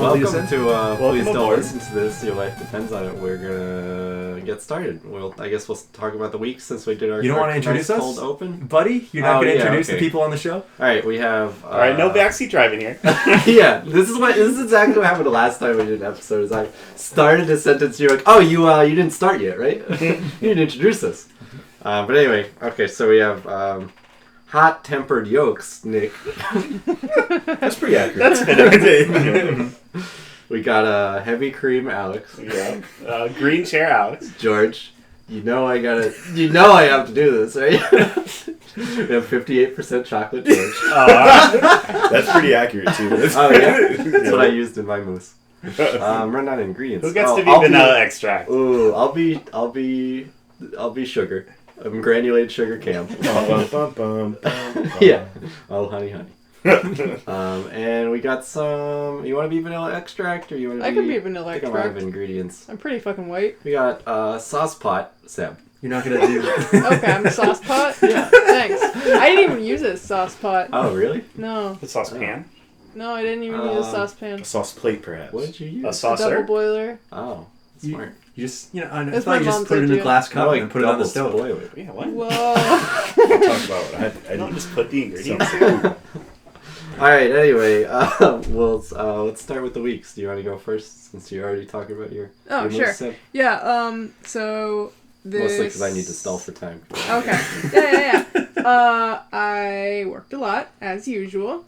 Welcome to Please Don't aboard. Listen to This. Your life depends on it. We're gonna get started. I guess we'll talk about the week since we did our. You don't want to introduce us, cold open, buddy? You're not going to introduce the people on the show. All right, we have. All right, no backseat driving here. Yeah, this is exactly what happened the last time we did an episode. Is I started a sentence, you're like, oh, you didn't start yet, right? You didn't introduce us. But anyway, okay, so we have. Hot-tempered yolks, Nick. That's pretty accurate. That's fitting. We got heavy cream, Alex. Yeah. Green chair, Alex. George, you know I have to do this, right? We have 58% chocolate, George. That's pretty accurate too. Oh yeah, that's what I used in my mousse. Run out of ingredients. Who gets to be vanilla extract? Ooh, I'll be sugar. I'm granulated sugar cam. Yeah. Oh, honey. And we got some. You want to be vanilla extract, or you want to be? I can be vanilla I think extract. I'm out of ingredients. I'm pretty fucking white. We got sauce pot, Seb. You're not gonna do. Okay, I'm a sauce pot. Yeah. Thanks. I didn't even use a sauce pot. Oh, really? No. The saucepan? No, I didn't even use a saucepan. A sauce plate, perhaps. What did you use? A A saucer? double boiler. Oh, smart. You just, I That's thought you my just mom's put it in a idea. glass cup Like and put it on the double stove. spoil it. Yeah, what? Whoa. We'll talk about it. I don't just put the ingredients. All right. Anyway, let's start with the weeks. Do you want to go first, since you're already talking about your? Oh, your sure. mousse, Seb? Yeah. So this. Mostly because I need to stall for time. Okay. Yeah. I worked a lot as usual.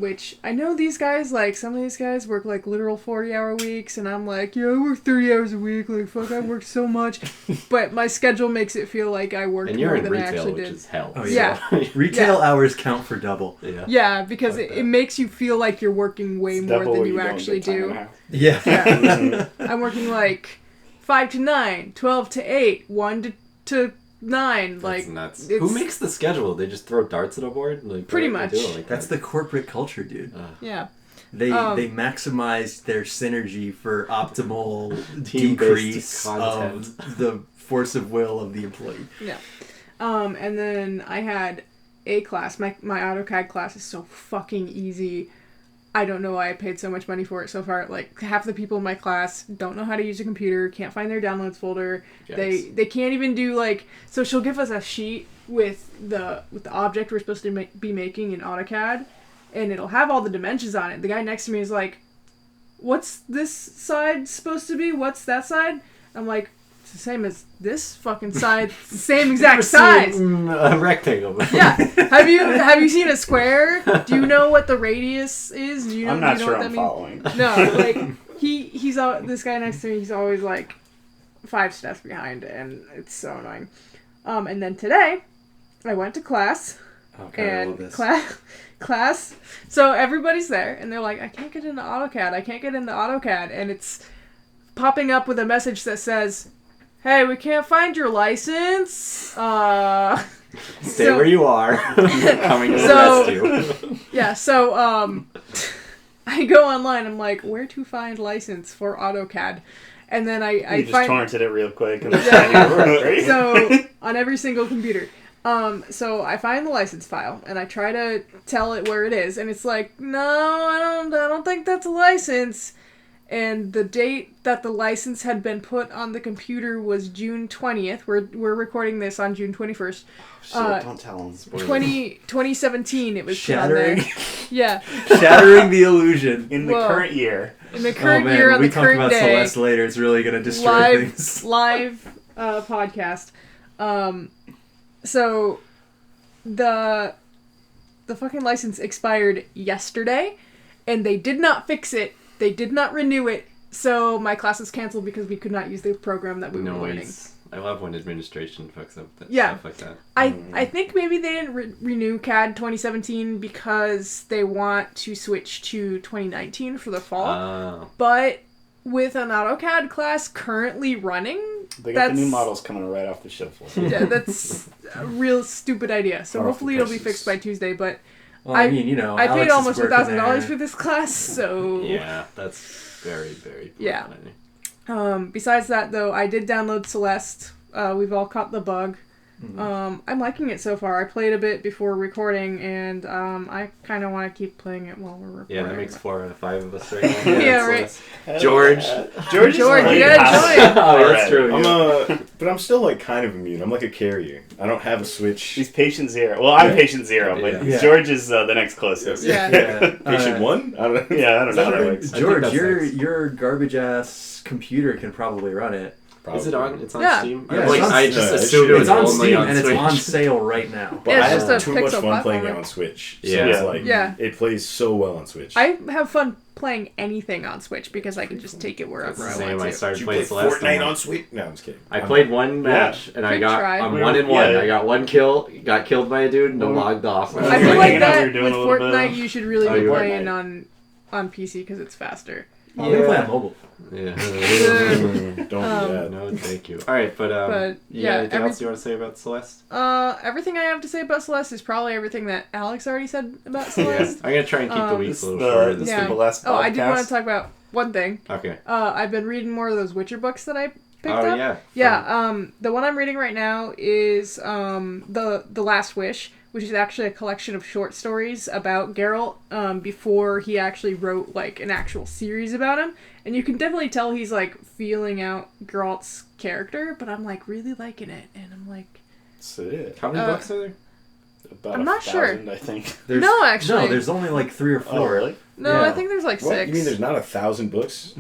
Which I know these guys, like, some of these guys work, like, literal 40-hour weeks, and I'm like, yeah, I work 30 hours a week, like, fuck, I work so much, but my schedule makes it feel like I worked And you're more in than I retail, actually which did. is hell. Oh, yeah. Retail hours count for double. Yeah. Yeah, because Like it makes you feel like you're working way more Double than or you don't actually get time do. and a half. Yeah. Yeah. I'm working, like, 5 to 9, 12 to 8, 1 to 9, like, That's nuts. it's- Who makes the schedule? They just throw darts at a board? Like, Pretty why do they do much. it like That's that? the corporate culture, dude. yeah. They maximize their synergy for optimal Team-based decrease content. of the force of will of the employee. Yeah. And then I had a class. My AutoCAD class is so fucking easy. I don't know why I paid so much money for it so far. Like, half the people in my class don't know how to use a computer, can't find their downloads folder. Yikes. They can't even do, like... So she'll give us a sheet with the object we're supposed to be making in AutoCAD, and it'll have all the dimensions on it. The guy next to me is like, what's this side supposed to be? What's that side? I'm like, it's the same as this fucking side. It's the same exact size. A rectangle. Yeah. Have you seen a square? Do you know what the radius is? Do you know, I'm not do you know sure what I'm that following. means? No, like he's this guy next to me. He's always like 5 steps behind, and it's so annoying. And then today, I went to class, Okay, I love and this. class. So everybody's there, and they're like, I can't get into AutoCAD, and it's popping up with a message that says, hey, we can't find your license. Stay where you are. Coming to So- arrest you. Yeah, so, I go online, I'm like, where to find license for AutoCAD? And then I You just find... torrented it real quick. And Yeah. So, on every single computer. So I find the license file, and I try to tell it where it is, and it's like, no, I don't think that's a license. And the date that the license had been put on the computer was June 20th. We're recording this on June 21st. Shit, don't tell him. 2017 it was Shattering, put on there. Yeah. shattering the illusion. In the Whoa. current year. In the Oh current man, year when on we the talk current about day. Celeste later, it's really gonna destroy things. Live podcast. So the fucking license expired yesterday, and they did not fix it. They did not renew it. So my class was canceled because we could not use the program that we were learning. Noise. I love when administration fucks up Yeah. stuff like that. I think maybe they didn't renew CAD 2017 because they want to switch to 2019 for the fall. Oh. But with an AutoCAD class currently running, They got the new models coming right off the shelf. yeah, that's a real stupid idea. So Or off hopefully the it'll be presses. fixed by Tuesday. But Well, I mean, I paid Alex is almost working $1,000 there. for this class, so Yeah, that's very, very poor Yeah. planning. Besides that, though, I did download Celeste. We've all caught the bug. I'm liking it so far. I played a bit before recording, and I kind of want to keep playing it while we're recording. Yeah, that makes 4 out of 5 of us right now. Yeah, right. George. George, you gotta join. Oh, that's true. But I'm still like kind of immune. I'm like a carrier. I don't have a Switch. He's patient 0. Well, I'm patient 0, but Yeah. George is the next closest. Yeah. Patient 1? I don't know. Yeah, I don't know how that right? works. George, that's your garbage ass computer can probably run it. Probably. Is it on? It's on Yeah. Steam? Yeah, Like, it's on I just Steam. assumed it was It's on only Steam on and it's Switch. on sale right now. But Yeah, it's I just have a too much pixel fun playing platformer. it on Switch. So Yeah. it's like, Yeah. it plays so well on Switch. I have fun playing anything on Switch because I can just take it wherever That's the I same. want I to. started Did you playing play Celeste. Fortnite on Switch? No, I'm just kidding. I played one match and I Good got try. I'm We 1 were- in 1. yeah. I got 1 kill, got killed by a dude, and logged off. I We feel were like hanging out, we that were doing with a little bit Fortnite, of- you should really Oh, be you were playing right. on PC because it's faster. Oh, we can play on mobile. Yeah. Don't do that. No, thank you. All right, but yeah, anything else you want to say about Celeste? Everything I have to say about Celeste is probably everything that Alex already said about Yeah. Celeste. I'm gonna try and keep the weeks a little The shorter. This Yeah. the last Oh, I did want podcast. to talk about one thing. Okay. I've been reading more of those Witcher books that I picked Oh up. yeah. Yeah, the one I'm reading right now is the Last Wish, which is actually a collection of short stories about Geralt before he actually wrote like an actual series about him. And you can definitely tell he's like feeling out Geralt's character, but I'm like really liking it, and I'm like, That's it. How many books are there? About I'm 1,000, not I think. There's, No, actually. No, there's only like 3 or 4. Oh, really? no, Yeah. I think there's like What? 6. You mean there's not 1,000 books?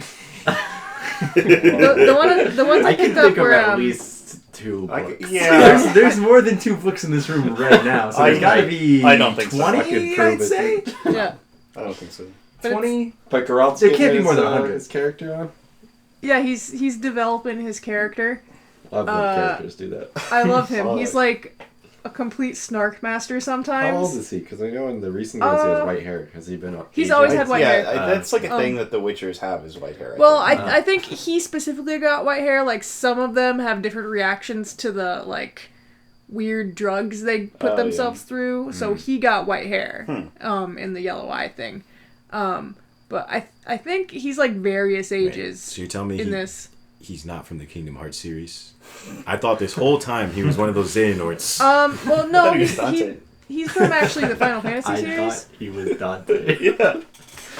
the ones I I can picked up think of were at least 2 books. Yeah. There's more than 2 books in this room right now, so there's got to be I don't think so. 20, I could prove I'd it. say. yeah. I don't think so. But it's- 20? But Geralt's There can't getting be more than his, 100. His character on. Yeah, he's developing his character. Love when characters do that. I love him. Solid. He's like a complete snark master sometimes. How old is he? Because I know in the recent games he has white hair. Has he been? He's aged always out? had white hair. that's like a Um, thing that the Witchers have is white hair. Well, think. I think he specifically got white hair. Like some of them have different reactions to the like weird drugs they put Oh, themselves through. So he got white hair. Hmm. In the yellow eye thing. But I think he's like various ages So you're telling me in this. he's not from the Kingdom Hearts series? I thought this whole time he was one of those Xehanorts. Well, no, thought he was Dante. he's from actually the Final Fantasy I series. thought he was Dante.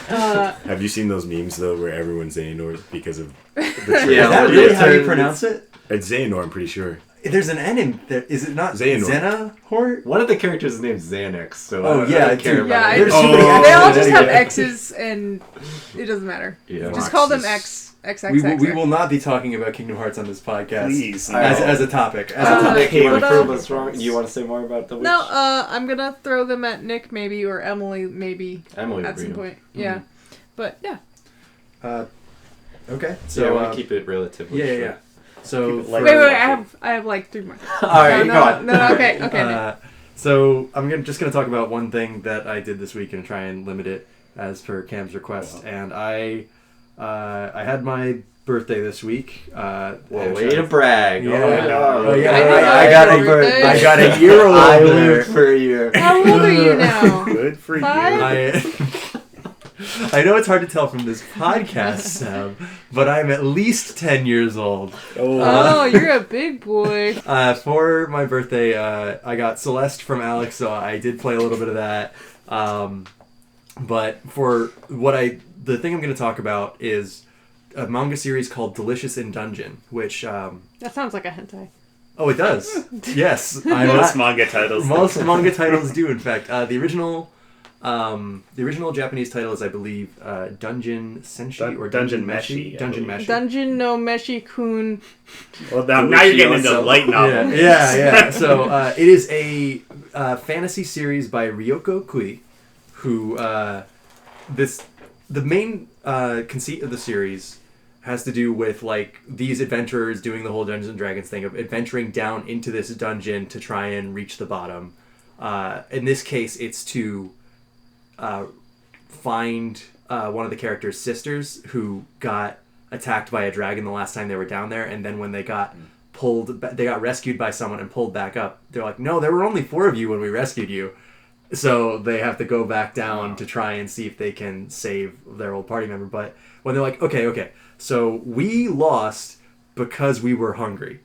yeah. Have you seen those memes though where everyone's Xehanort because of the Yeah, Is trailer? that well, really yeah, how you it's- pronounce it? It's Xehanort, I'm pretty sure. There's an N in there. Is it not Xehanort. Xenahort? One of the characters is named Xanax, so Oh, I don't yeah, care dude. about Yeah, it. There's Oh. too many They all X's just have anyway. X's, and it doesn't matter. Yeah. Just call them Roxas. XXX. We will not be talking about Kingdom Hearts on this podcast. Please. As a topic. Nick, you want but, to prove us wrong? Do you want to say more about the witch? No, I'm gonna throw them at Nick maybe or Emily maybe Emily would at some read 'em. point. Yeah, but yeah. Okay. So So I want to keep it relatively yeah. short. So Keep it light. Wait, I have like 3 more. All right, no, go on. No, okay, Nick. So I'm just gonna talk about one thing that I did this week and try and limit it as per Cam's request. And I had my birthday this week. Well, and way to brag. Yeah. Oh, no. Oh, yeah. I didn't know I it got was a your birthday. I got a year old. I there. live for a year. How old are you now? Good for 5? you. I know it's hard to tell from this podcast, Sam, but I'm at least 10 years old. Oh, you're a big boy. For my birthday, I got Celeste from Alex, so I did play a little bit of that. But for the thing I'm going to talk about is a manga series called Delicious in Dungeon, which, That sounds like a hentai. oh, it does. Yes. Most manga titles. Most manga titles do, in fact. The original Japanese title is, I believe, Dungeon Senshi or Dungeon Meshi. I Dungeon believe. Meshi. Dungeon no Meshi-kun. Well, now you're getting into light novel. Yeah. So it is a fantasy series by Ryoko Kui, who the main conceit of the series has to do with like these adventurers doing the whole Dungeons and Dragons thing of adventuring down into this dungeon to try and reach the bottom. In this case, it's to find one of the characters' sisters who got attacked by a dragon the last time they were down there, and then when they got they got rescued by someone and pulled back up, they're like, no, there were only 4 of you when we rescued you. So they have to go back down to try and see if they can save their old party member. But when they're like, okay, so we lost because we were hungry.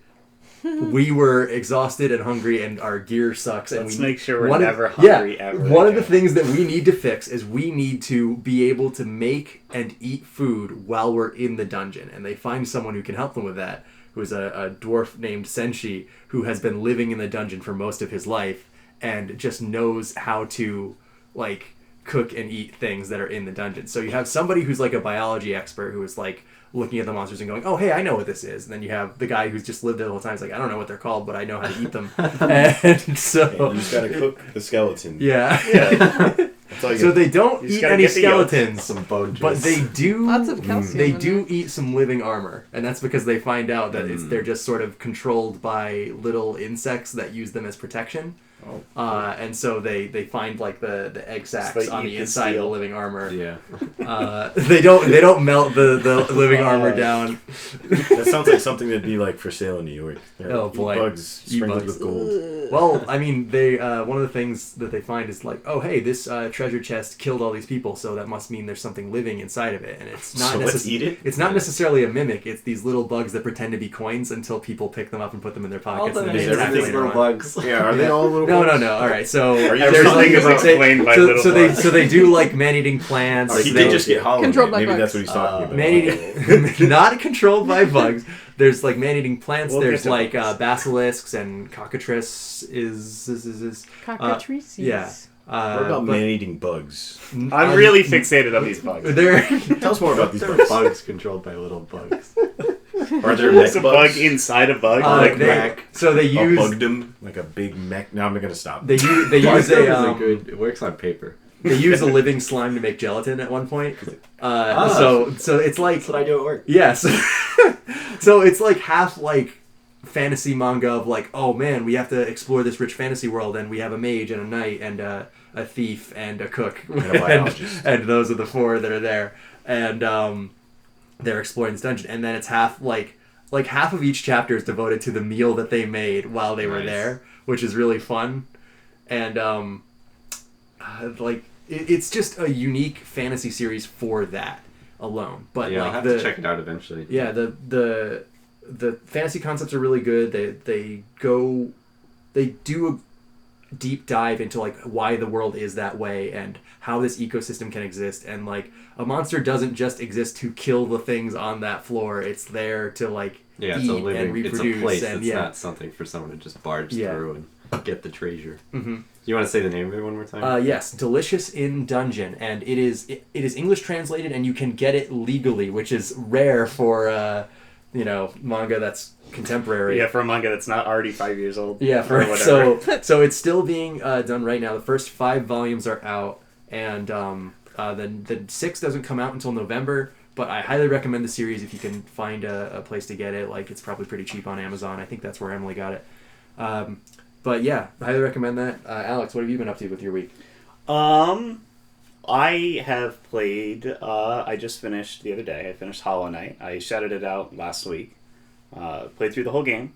we were exhausted and hungry, and our gear sucks. And Let's we make sure we're one of- never hungry ever. One of the again. things that we need to fix is we need to be able to make and eat food while we're in the dungeon. And they find someone who can help them with that, who is a dwarf named Senshi, who has been living in the dungeon for most of his life and just knows how to, like, cook and eat things that are in the dungeon. So you have somebody who's like a biology expert who is like looking at the monsters and going, oh, hey, I know what this is. And then you have the guy who's just lived there the whole time. He's like, I don't know what they're called, but I know how to eat them. And so... You just gotta cook the skeleton. Yeah. Yeah. That's all you So gotta- they don't You just eat gotta any get the yolk. skeletons, Some bone but juice. they do... Lots of calcium. They in do there. eat some living armor, and that's because they find out that they're just sort of controlled by little insects that use them as protection. Oh. And so they find like the egg sacs they on eat the the inside of the steel. living armor. Yeah. They don't melt the living armor down. That sounds like something that'd be like for sale in New York. Oh, boy. Bugs Eat sprinkled bugs. with gold. Well, I mean, they one of the things that they find is like, oh, hey, this treasure chest killed all these people, so that must mean there's something living inside of it, and it's not So let's eat it? It's not necessarily a mimic. It's these little bugs that pretend to be coins until people pick them up and put them in their All pockets. the and then names they of attack these later little on. bugs. Yeah, are they all little No, bugs? All right, so Are you there's Everything is like- explained by so, little so they bugs. so they do like man-eating plants. Oh, he they, did just get hollow. Controlled by Maybe bugs. that's what he's talking about. man-eating, not controlled by bugs. There's like man-eating plants. We'll There's get to like bugs. basilisks and cockatrice is Cockatrices. yeah. What about but man-eating bugs? I'm really fixated on these bugs. They're Tell us more about these There are bugs. bugs controlled by little bugs. Are there There's mech a bug bugs? inside a bug. like like they, so they A use bugdom? Like a big mech? No, I'm not gonna stop. they use Bugdom is good. It works on paper. they use a living slime to make gelatin at one point. So it's like That's what I do at work. yes. So it's like half like fantasy manga of like, oh man, we have to explore this rich fantasy world, and we have a mage and a knight and a thief and a cook And a biologist. and those are the four that are there, and they're exploring this dungeon, and then it's half like half of each chapter is devoted to the meal that they made while they were Nice. there, which is really fun, and it's just a unique fantasy series for that alone. But Yeah, I'll like have the to check it out eventually. yeah, the fantasy concepts are really good. They do a deep dive into like why the world is that way and how this ecosystem can exist, and like a monster doesn't just exist to kill the things on that floor. It's there to like Yeah, eat it's a and living. It's reproduce a place. and It's yeah. not something for someone to just barge Yeah. through and get the treasure. Mm-hmm. You want to say the name of it one more time? Yes, Delicious in Dungeon, and it is English translated, and you can get it legally, which is rare for manga that's contemporary. Yeah, for a manga that's not already 5 years old. Yeah, or whatever. so it's still being done right now. The first 5 volumes are out, and the 6th doesn't come out until November. But I highly recommend the series if you can find a place to get it. Like, it's probably pretty cheap on Amazon. I think that's where Emily got it. But yeah, I highly recommend that. Alex, what have you been up to with your week? I have played. I just finished the other day. I finished Hollow Knight. I shouted it out last week. Played through the whole game.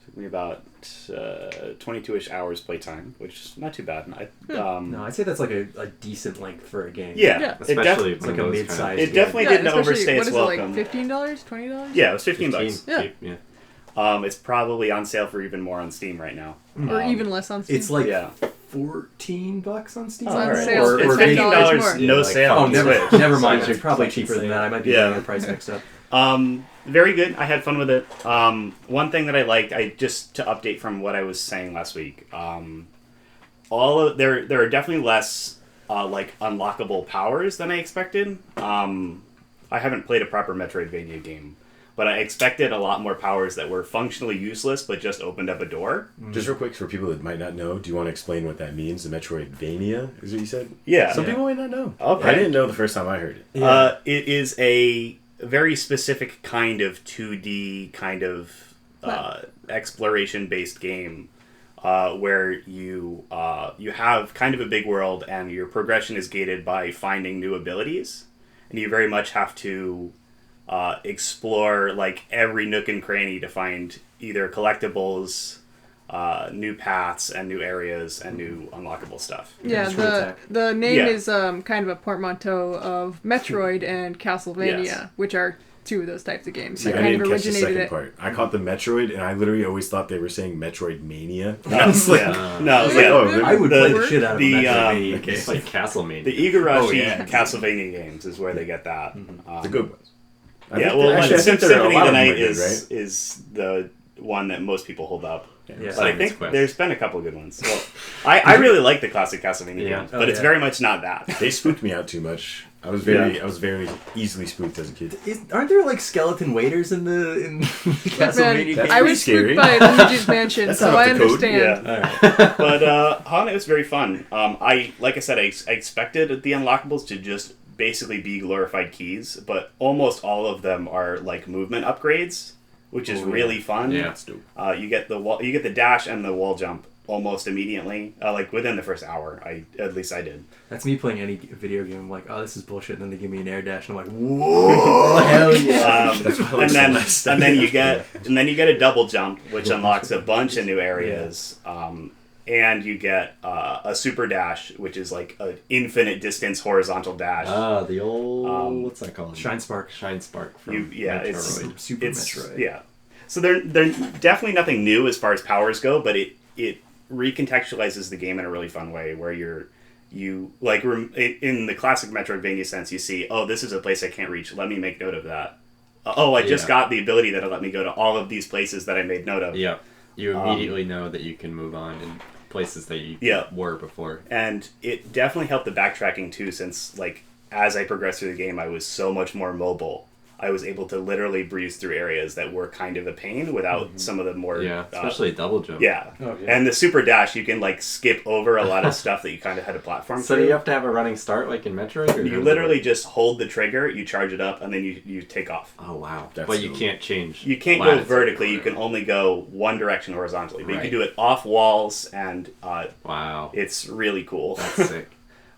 Took me about 22-ish hours playtime, which is not too bad. No, I'd say that's like a decent length for a game. Yeah, Yeah. it, Especially It's like a those mid-sized it game. definitely Yeah, didn't especially, overstay what its is welcome. it, like $15, $20? Yeah, it was $15. Yeah. Cheap, yeah. It's probably on sale for even more on Steam right now. Or even less on Steam. It's like Yeah. $14 on Steam. It's on Alright. sale. It's It's $15 more. no Like, sale Oh, on never, Switch. never mind. Switch It's probably fucking cheaper than sale. that. I might be Yeah. getting the price mixed up. Very good. I had fun with it. One thing that I liked, just to update from what I was saying last week, there are definitely less like unlockable powers than I expected. I haven't played a proper Metroidvania game, but I expected a lot more powers that were functionally useless but just opened up a door. Just real quick, for people that might not know, do you want to explain what that means? The Metroidvania, is what you said? Yeah. Some people might not know. Okay. I didn't know the first time I heard it. Yeah. It is a very specific kind of 2D kind of exploration-based game where you have kind of a big world and your progression is gated by finding new abilities, and you very much have to explore like every nook and cranny to find either collectibles, new paths, and new areas, and new unlockable stuff. Yeah, Short attack. the name Yeah. is kind of a portmanteau of Metroid and Castlevania, Yes. which are two of those types of games. See, That I kind didn't of catch the originated second it. part. I caught the Metroid, and I literally always thought they were saying Metroid Mania. No, was like, no, was like, yeah. oh, really? I would The- play the shit out of the, a Metroidvania It's game. like Castlemania. The Igarashi Oh, yeah. Castlevania games is where they get that. The good ones. I Yeah, think well, actually, I think there are a Symphony lot of the them Night are good, is the one that most people hold up. Yeah. But I Simon's think Quest. there's been a couple of good ones. Well, I really like the classic Castlevania Yeah. games, Oh, but it's yeah. very much not that. They spooked me out too much. I was very easily spooked as a kid. Aren't there like skeleton waiters in the Castlevania Man, game? I was scary. spooked by Luigi's Mansion, That's so not up I to code. understand. Yeah. But Hana was very fun. Like I said, I expected the unlockables to just basically be glorified keys, but almost all of them are like movement upgrades, which is really fun. Yeah. That's dope. You get the dash and the wall jump almost immediately, like within the first hour. At least I did. That's me playing any video game. I'm like, oh, this is bullshit. And then they give me an air dash, and I'm like, whoa, hell yeah! That's why I like Celeste. And then you get a double jump, which unlocks a bunch of new areas. And you get a super dash, which is like an infinite distance horizontal dash. Ah, the old what's that called? Shine Spark. Shine Spark. From It's Metroid. Super it's Metroid. yeah. So they're definitely nothing new as far as powers go, but it recontextualizes the game in a really fun way, where you like in the classic Metroidvania sense, you see, oh, this is a place I can't reach. Let me make note of that. I just got the ability that'll let me go to all of these places that I made note of. Yeah, you immediately know that you can move on in places that you were before. And it definitely helped the backtracking too, since like as I progressed through the game, I was so much more mobile. I was able to literally breeze through areas that were kind of a pain without some of the more... Yeah, especially a double jump. Yeah. Oh, yeah. And the super dash, you can like skip over a lot of stuff that you kind of had to platform So through. do you have to have a running start like in Metroid? Or You literally just hold the trigger, you charge it up, and then you take off. Oh, wow. That's But you dope. can't change. You can't go latitude vertically, or you can whatever. only go one direction horizontally. But you Right. can do it off walls, and Wow. it's really cool. That's sick.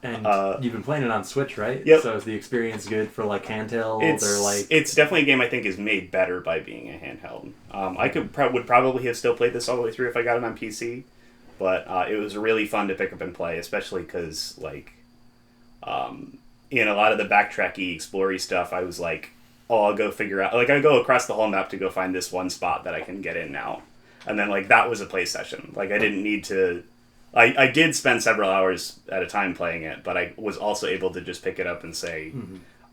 And Uh, you've been playing it on Switch, right? Yep. So is the experience good for like handheld or like? It's definitely a game I think is made better by being a handheld. I would probably have still played this all the way through if I got it on PC, but it was really fun to pick up and play, especially because like in a lot of the backtracky, explory stuff, I was like, oh, I'll go figure out. Like I go across the whole map to go find this one spot that I can get in now, and then like that was a play session. Like I didn't need to. I did spend several hours at a time playing it, but I was also able to just pick it up and say,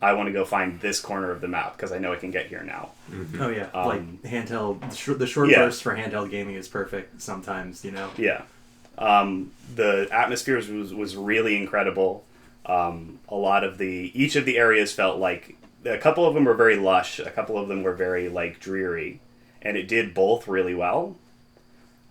I want to go find this corner of the map because I know I can get here now. Oh yeah, like handheld. The short Yeah. burst for handheld gaming is perfect sometimes. You know. Yeah. The atmosphere was really incredible. A lot of each of the areas felt like, a couple of them were very lush, a couple of them were very like dreary, and it did both really well.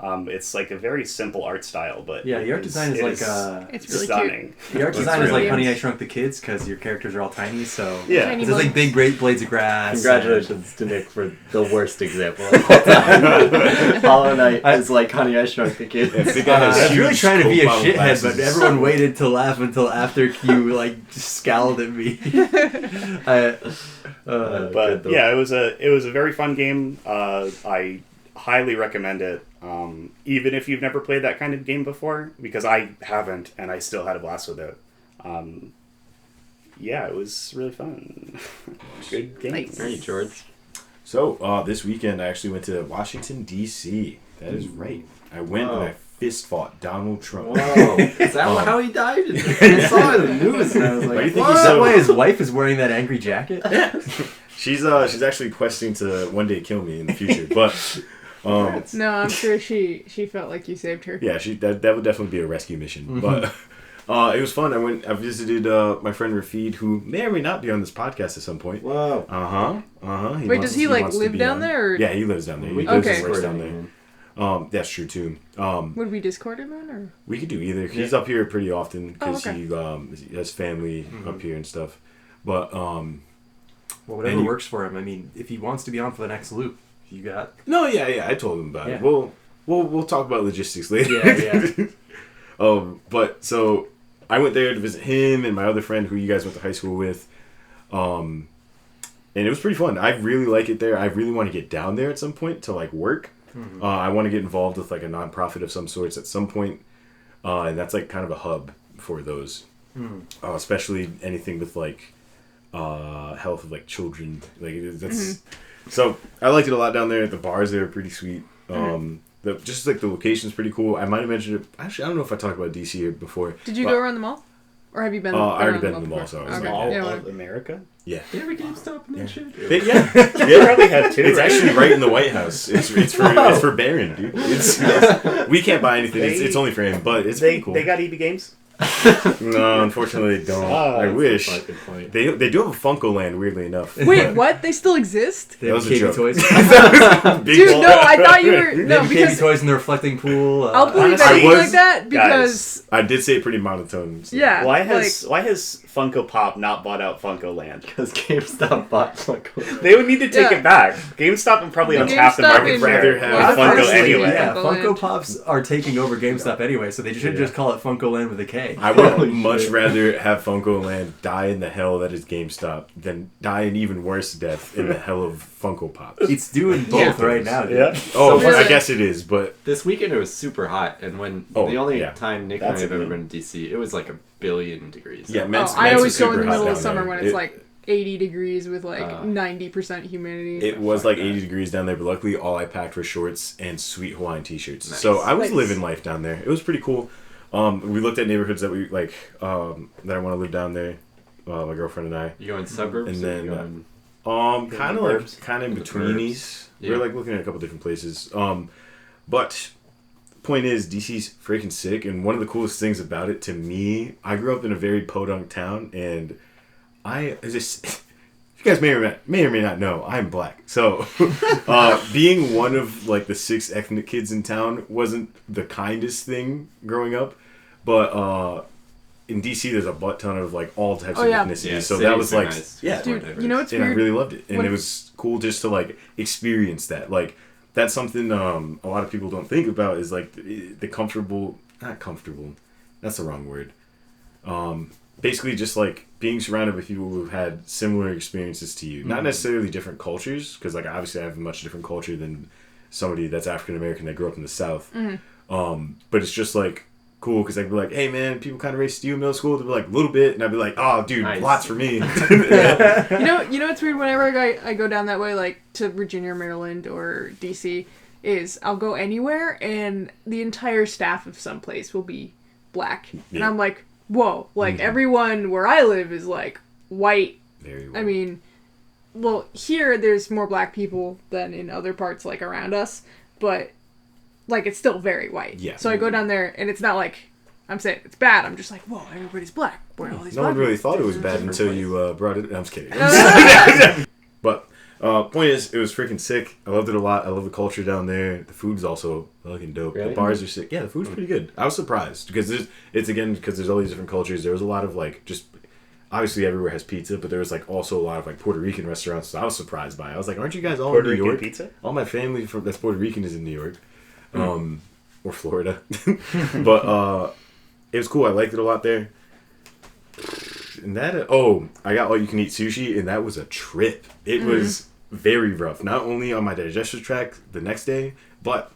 It's like a very simple art style, but Yeah, the art design is it like It's really stunning. the art It's design is like really- Honey I Shrunk the Kids because your characters are all tiny. So Yeah. Tiny there's like bugs. big great blades of grass. Congratulations to Nick for the worst example of all time. Hollow Knight is like Honey, I Shrunk the Kids. Yeah, the guy has I was really huge trying to be a profile shithead, glasses. but everyone waited to laugh until after you like just scowled at me. But good though. yeah, it was a very fun game. I highly recommend it, even if you've never played that kind of game before, because I haven't, and I still had a blast with it. Yeah, it was really fun. Good game. Nice. All right, George. So, this weekend I actually went to Washington, D.C. That is right. I went and I fist fought Donald Trump. Whoa. Is that how he died? I saw it in the news and I was like, Why do you think what? Is that why his wife is wearing that angry jacket? She's actually questing to one day kill me in the future, but No, I'm sure she felt like you saved her. yeah, that would definitely be a rescue mission. But it was fun. I visited my friend Rafid, who may or may not be on this podcast at some point. Whoa. Wait, does he like live down there? Or Yeah, he lives down there. He We lives Okay. and works Discord down him. there. That's true too. would we Discord him then? Or We could do either. He's up here pretty often because okay. he has family up here and stuff. But Well, whatever And you- works for him. I mean, if he wants to be on for the next loop, you got. no, yeah, I told him about it. Yeah. We'll talk about logistics later. Yeah. But so I went there to visit him and my other friend who you guys went to high school with. And it was pretty fun. I really like it there. I really want to get down there at some point to like work. I want to get involved with like a nonprofit of some sorts at some point. And that's like kind of a hub for those. Especially anything with like health of like children. Like that's so I liked it a lot down there. The bars there are pretty sweet. Just like the location's pretty cool. I might have mentioned it. Actually, I don't know if I talked about DC here before. Did you go around the mall? Or have you been? I already around been in the mall, before? so I was Okay. All Yeah, of whatever. America? Yeah. They have a GameStop and that shit. They probably have two. It's right? actually right in the White House. It's for Barron, dude. We can't buy anything. It's only for him, but it's pretty cool. They got EB Games? No, unfortunately they don't. I wish. Good point. They do have a Funko Land, weirdly enough. Wait, what? They still exist? They have That was a KB joke. toys. Big Dude, ball. no, I thought you were They no have KB because toys in the reflecting pool. I'll believe honestly, anything I like was- that because I did say it pretty monotone. So. yeah, Why has Funko Pop not bought out Funko Land? Because GameStop bought Funko. They would need to take Yeah. it back. GameStop and probably The untapped the GameStop market in- share rather with have Funko Honestly, anyway. Yeah, Funko Funko Land. Pops are taking over GameStop anyway, so they should just call it Funko Land with a K. I would Holy much shit. rather have Funko Land die in the hell that is GameStop than die an even worse death in the hell of Funko Pops. It's doing both Yeah. right now, dude. Yeah. Oh, So- I guess it is, but This weekend it was super hot, and when Oh, the only yeah. time Nick and I That's have a ever good- been to DC, it was like 1,000,000,000 degrees. yeah, oh, Mets I was always go in super the hot middle of down summer there. when it's like 80 degrees with like 90% humidity. It was like 80 degrees down there, but luckily all I packed were shorts and sweet Hawaiian t-shirts. Nice. So I was Nice. living life down there. It was pretty cool. We looked at neighborhoods that we like that I want to live down there. My girlfriend and I. You going suburbs? And or then, you going... Kind of burbs? like kind of in The betweenies. Yeah. We're like looking at a couple different places. But point is, DC's freaking sick, and one of the coolest things about it to me, I grew up in a very podunk town, and I just. You guys may or may not know, I'm black. So, being one of like the 6 ethnic kids in town wasn't the kindest thing growing up. But in DC, there's a butt ton of like all types Oh, of yeah. ethnicities. Yeah, so that was cities are like, nice. yeah, Dude, you know what's and I weird? really loved it, and What- it was cool just to like experience that. Like that's something a lot of people don't think about is like the comfortable, not comfortable, that's the wrong word. Basically, just like being surrounded with people who've had similar experiences to you, not necessarily different cultures, because like obviously I have a much different culture than somebody that's African American that grew up in the South. But it's just like cool because I'd be like, hey man, people kind of racist to you in middle school. They'd be like, a little bit, and I'd be like, oh dude, Nice. lots for me. You know what's weird? Whenever I go down that way, like to Virginia, Maryland, or DC, is I'll go anywhere and the entire staff of some place will be black, and Yeah. I'm like, whoa! Like everyone where I live is like white. Very well. I mean, well, here there's more black people than in other parts like around us, but like it's still very white. Yeah. So I go down there and it's not like I'm saying it's bad. I'm just like, whoa, everybody's black. Where are all these No black one really people? thought it was bad Different until place. you brought it. I'm just kidding. But point is, it was freaking sick. I loved it a lot. I love the culture down there. The food's also fucking dope. Really? The bars are sick. Yeah, the food's pretty good. I was surprised because there's all these different cultures. There was a lot of like just obviously everywhere has pizza, but there was like also a lot of like Puerto Rican restaurants. So I was surprised by it. I was like, aren't you guys all Puerto in New Rican York? pizza? All my family that's Puerto Rican is in New York, or Florida. But it was cool. I liked it a lot there. And that I got all you can eat sushi, and that was a trip. It was very rough. Not only on my digestive tract the next day, but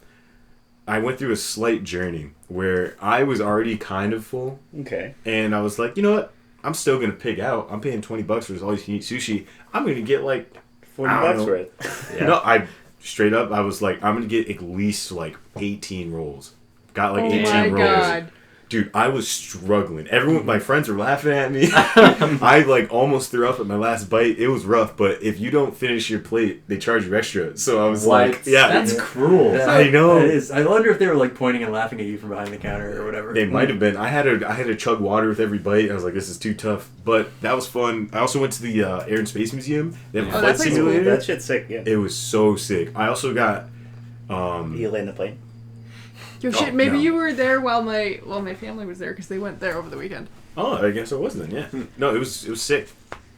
I went through a slight journey where I was already kind of full, Okay. and I was like, you know what? I'm still gonna pig out. I'm paying $20 for this all you can eat sushi. I'm gonna get like 40 I don't bucks know. worth. Yeah. no. I straight up. I was like, I'm gonna get at least like 18 rolls. Got like Oh 18 my rolls. god. Dude, I was struggling. Everyone, my friends were laughing at me. I like almost threw up at my last bite. It was rough, but if you don't finish your plate, they charge you extra. So I was like, yeah, That's cruel. Yeah. I know. It is. I wonder if they were like pointing and laughing at you from behind the counter or whatever. They might have been. I had to chug water with every bite. I was like, this is too tough. But that was fun. I also went to the Air and Space Museum. They have a Oh, flight that place is cool. simulator. That shit's sick, yeah. It was so sick. I also got You land the plane? Yo, Oh, shit, maybe no. you were there while my family was there because they went there over the weekend. oh, I guess I was then. Yeah. No, it was sick.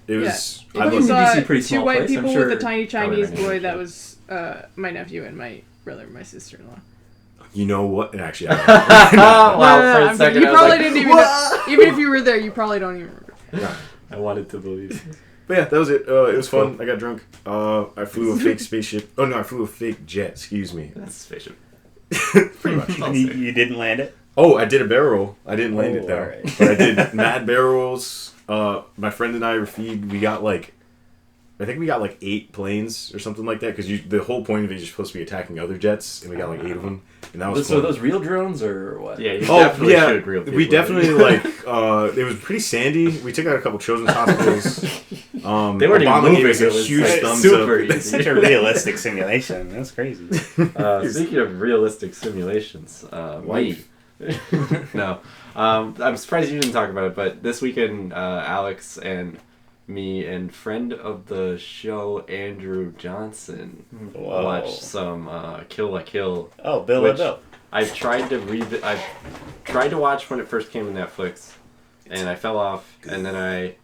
It was. Yeah. I It You was loved a it. saw DC pretty two small white place, I'm people sure. with a tiny Chinese Probably boy. not. That was my nephew and my brother and my sister-in-law. You know what? Actually, Wow, No, for a I'm second kidding. You I was probably like, didn't even know. Even if you were there, you probably don't even remember. I wanted to believe. But yeah, that was it. It was fun. I got drunk. I flew a fake spaceship. Oh no, I flew a fake jet. Excuse me. That's spaceship. Pretty much. I'll You, say. you didn't land it? Oh, I did a barrel roll. I didn't land it though. Alright. But I did mad barrel rolls. My friend and I reviewed. I think we got like 8 planes or something like that, because the whole point of it is you're supposed to be attacking other jets, and we got like 8 of them, and that was So fun. those real drones or what? Yeah, you Oh definitely yeah, should real people. we definitely like. It was pretty sandy. We took out a couple children's hospitals. They weren't even Obama moving. gave us a It was huge like thumbs super up. It's such a realistic simulation. That's crazy. Speaking of realistic simulations, Life. no, I'm surprised you didn't talk about it. But this weekend, Alex and me and friend of the show Andrew Johnson Whoa. watched some Kill la Kill. Oh, Bill Which- Bill. I've tried to watch when it first came to Netflix, and I fell off, and then I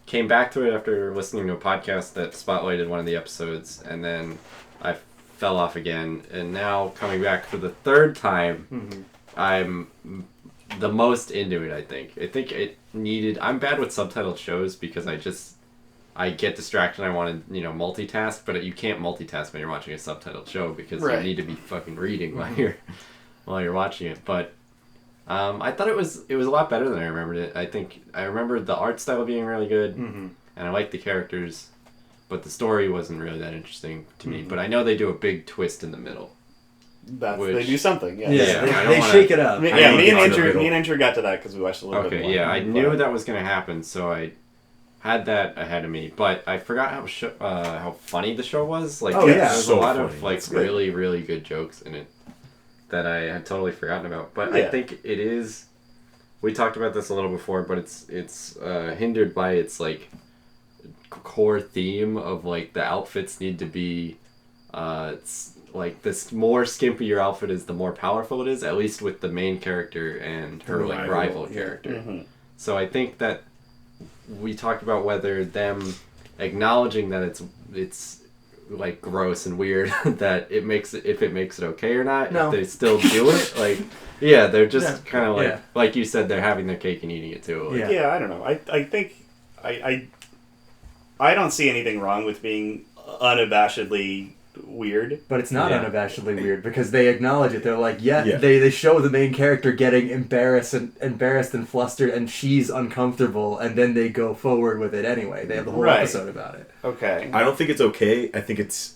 came back to it after listening to a podcast that spotlighted one of the episodes, and then I fell off again, and now coming back for the third time, I'm the most into it. I think it needed. I'm bad with subtitled shows because I get distracted. I want to multitask, but you can't multitask when you're watching a subtitled show because you need to be fucking reading while you're watching it. But I thought it was a lot better than I remembered it. I think I remembered the art style being really good, and I liked the characters, but the story wasn't really that interesting to me. But I know they do a big twist in the middle. They do something. Yeah. Yeah, I don't they wanna- shake it up. Me I and don't get to the Andrew, middle. got to that because we watched a little bit. Okay, more. yeah, I But- knew that was going to happen, so I had that ahead of me. But I forgot how funny the show was. Like, Oh, yeah. there's So a lot funny. of like It's good. really, really good jokes in it that I had totally forgotten about. But I Yeah. think it is. We talked about this a little before, but it's hindered by its like core theme of like the outfits need to be. It's like this more skimpy your outfit is, the more powerful it is. At least with the main character and her like rival character. Mhm. So I think that we talked about whether them acknowledging that it's like gross and weird that it makes it okay or not. No. If they still do it, like yeah, they're just Yeah. kind of Yeah. like you said, they're having their cake and eating it too. Like, Yeah. Yeah, I don't know. I think I don't see anything wrong with being unabashedly weird. But it's not Yeah. unabashedly weird because they acknowledge it. They're like, Yeah. they show the main character getting embarrassed and flustered, and she's uncomfortable, and then they go forward with it anyway. They have the whole Right. episode about it. Okay. I don't think it's okay. I think it's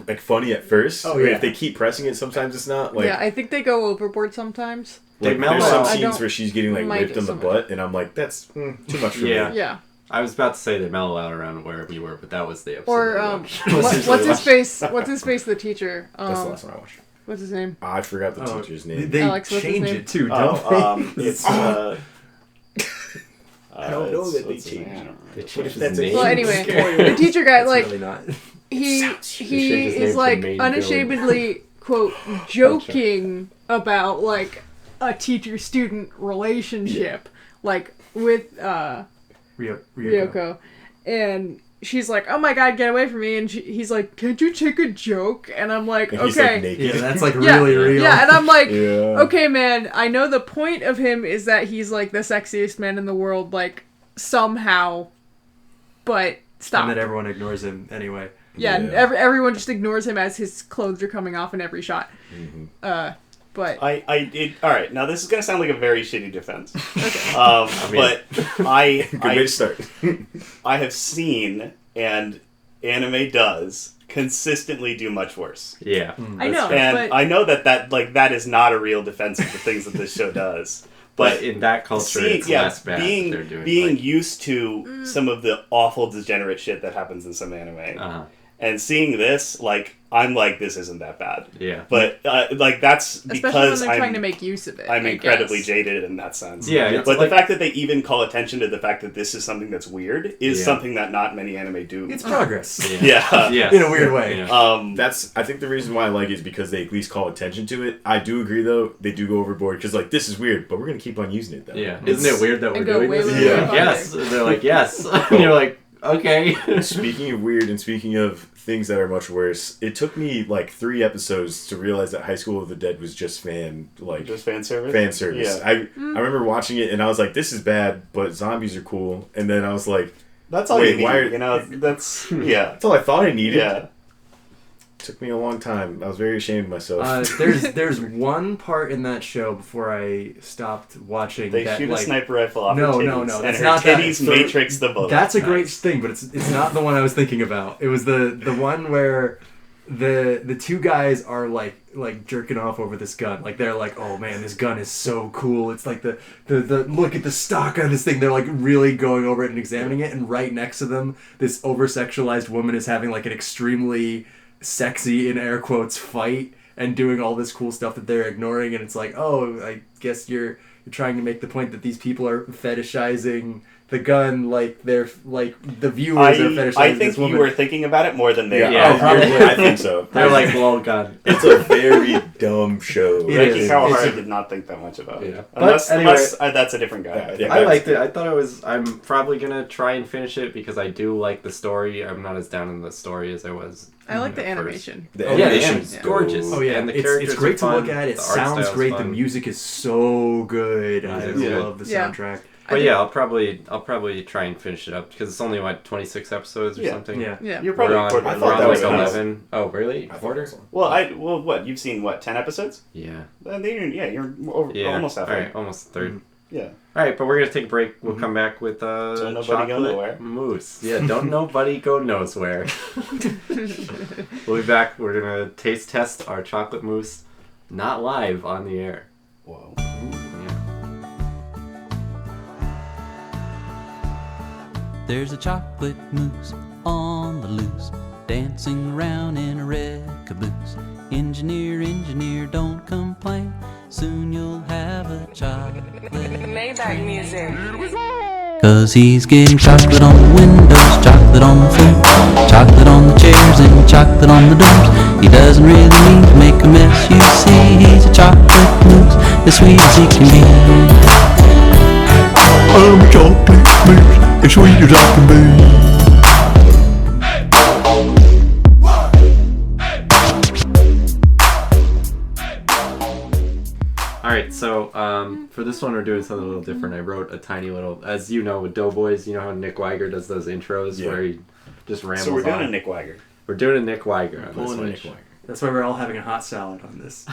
like funny at first. Oh, but yeah. If they keep pressing it, sometimes it's not. Like, yeah, I think they go overboard sometimes. They like mellow there's some out. I scenes don't where she's getting like mind ripped it on the so much. butt, and I'm like, that's too much for Yeah. me. Yeah. I was about to say they mellow out around where we were, but that was the episode. Or that I watched. what's his face? What's his face? The teacher. That's the last one I watched. What's his name? I forgot the Oh, teacher's name. They Alex, what's his change name? it too, don't they? It's I don't know that they what's his name? changed. I don't remember. They changed his that's a name. Well, anyway, the teacher guy, It's like, really not. he changed his name is to like main unashamedly quote joking about like a teacher-student relationship, like with Ryoko, and she's like, "Oh my god, get away from me!" And he's like, "Can't you take a joke?" And I'm like, And he's like "Okay." naked. Yeah, that's like Yeah, really real. yeah, and I'm like, Yeah. okay, man, I know the point of him is that he's like the sexiest man in the world, like somehow, but stop. And then everyone ignores him anyway. Yeah, Yeah. everyone just ignores him as his clothes are coming off in every shot. But All right. Now this is gonna sound like a very shitty defense. mean- But I Good way to start. I have seen, and anime does consistently do much worse. Yeah. I know, And but I know that is not a real defense of the things that this show does. But But in that culture, seeing, it's less bad. being they're doing being like, used to some of the awful degenerate shit that happens in some anime, and seeing this, like, I'm like, this isn't that bad. yeah. But like that's especially when because they're trying to make use of it. I'm I incredibly guess. jaded in that sense. Yeah, it's but like- the fact that they even call attention to the fact that this is something that's weird is Yeah. something that not many anime do. It's progress. yeah. Yes. In a weird way. Yeah. I think the reason why I like it is because they at least call attention to it. I do agree though, they do go overboard because like this is weird, but we're gonna keep on using it though. Yeah. It's- Isn't it weird that we're And go doing way, this? way, way Like, farther. yes. And they're like, yes. And you're like, okay. Speaking of weird and speaking of things that are much worse, it took me like 3 episodes to realize that High School of the Dead was just fan service. Yeah. I remember watching it and I was like, this is bad, but zombies are cool. And then I was like, That's all Wait, you need. why are- You know, that's yeah. that's all I thought I needed. Yeah. Took me a long time. I was very ashamed of myself. There's one part in that show before I stopped watching. They that, shoot like, a sniper rifle off No, her titties, no, no, and that's her not that. titties matrix the bullet. That's a great thing, but it's not the one I was thinking about. It was the one where the two guys are like jerking off over this gun. Like they're like, oh man, this gun is so cool. It's like the look at the stock on this thing. They're like really going over it and examining it. And right next to them, this over sexualized woman is having like an extremely sexy in air quotes fight and doing all this cool stuff that they're ignoring. And it's like, oh, I guess you're trying to make the point that these people are fetishizing the gun, like they're like the viewers are fetishizing I think this woman. you were thinking about it more than they are. Yeah. Oh, probably. I think so. They're like, well, God. It's a very dumb show. It Ricky is. Kawahara did not think that much about it. Yeah. Unless, But anyway- unless that's a different guy. Yeah. I liked it. I thought it was. I'm probably gonna try and finish it because I do like the story. I'm not as down in the story as I was. I like the at first. animation. The Oh, yeah, the animation's animation's gorgeous. Oh yeah, And the it's characters great are to look fun, at. It the art sounds style's great. The fun. music is so good. I Yeah. love the Yeah. soundtrack. But yeah, I'll probably try and finish it up because it's only 26 episodes or Yeah. something. Yeah. Yeah. You're probably We're on, quarter- I we're thought on that like was enough. 11. Oh, really? I thought Quarter? so. Well, what you've seen? What 10 episodes? Yeah. You're over, Yeah. almost halfway. All right, almost a third. Yeah. All right, but we're gonna take a break. We'll come back with Don't nobody chocolate go nowhere. mousse. Yeah, don't nobody go knows where. We'll be back. We're gonna taste test our chocolate mousse, not live on the air. Whoa. Yeah. There's a chocolate mousse on the loose, dancing around in a red caboose. Engineer, engineer, don't complain. Soon you'll have a chocolate. Maybach music. Cause he's getting chocolate on the windows, chocolate on the floor, chocolate on the chairs, and chocolate on the doors. He doesn't really need to make a mess, you see. He's a chocolate mousse, as sweet as he can be. I'm a chocolate mousse, as sweet as I can be. Alright, so for this one we're doing something a little different. I wrote a tiny little, as you know with Doughboys, you know how Nick Weiger does those intros Yeah. where he just rambles So we're doing on. a Nick Weiger. We're doing a Nick Weiger on Pulling a this Nick one. Weiger. That's why we're all having a hot salad on this.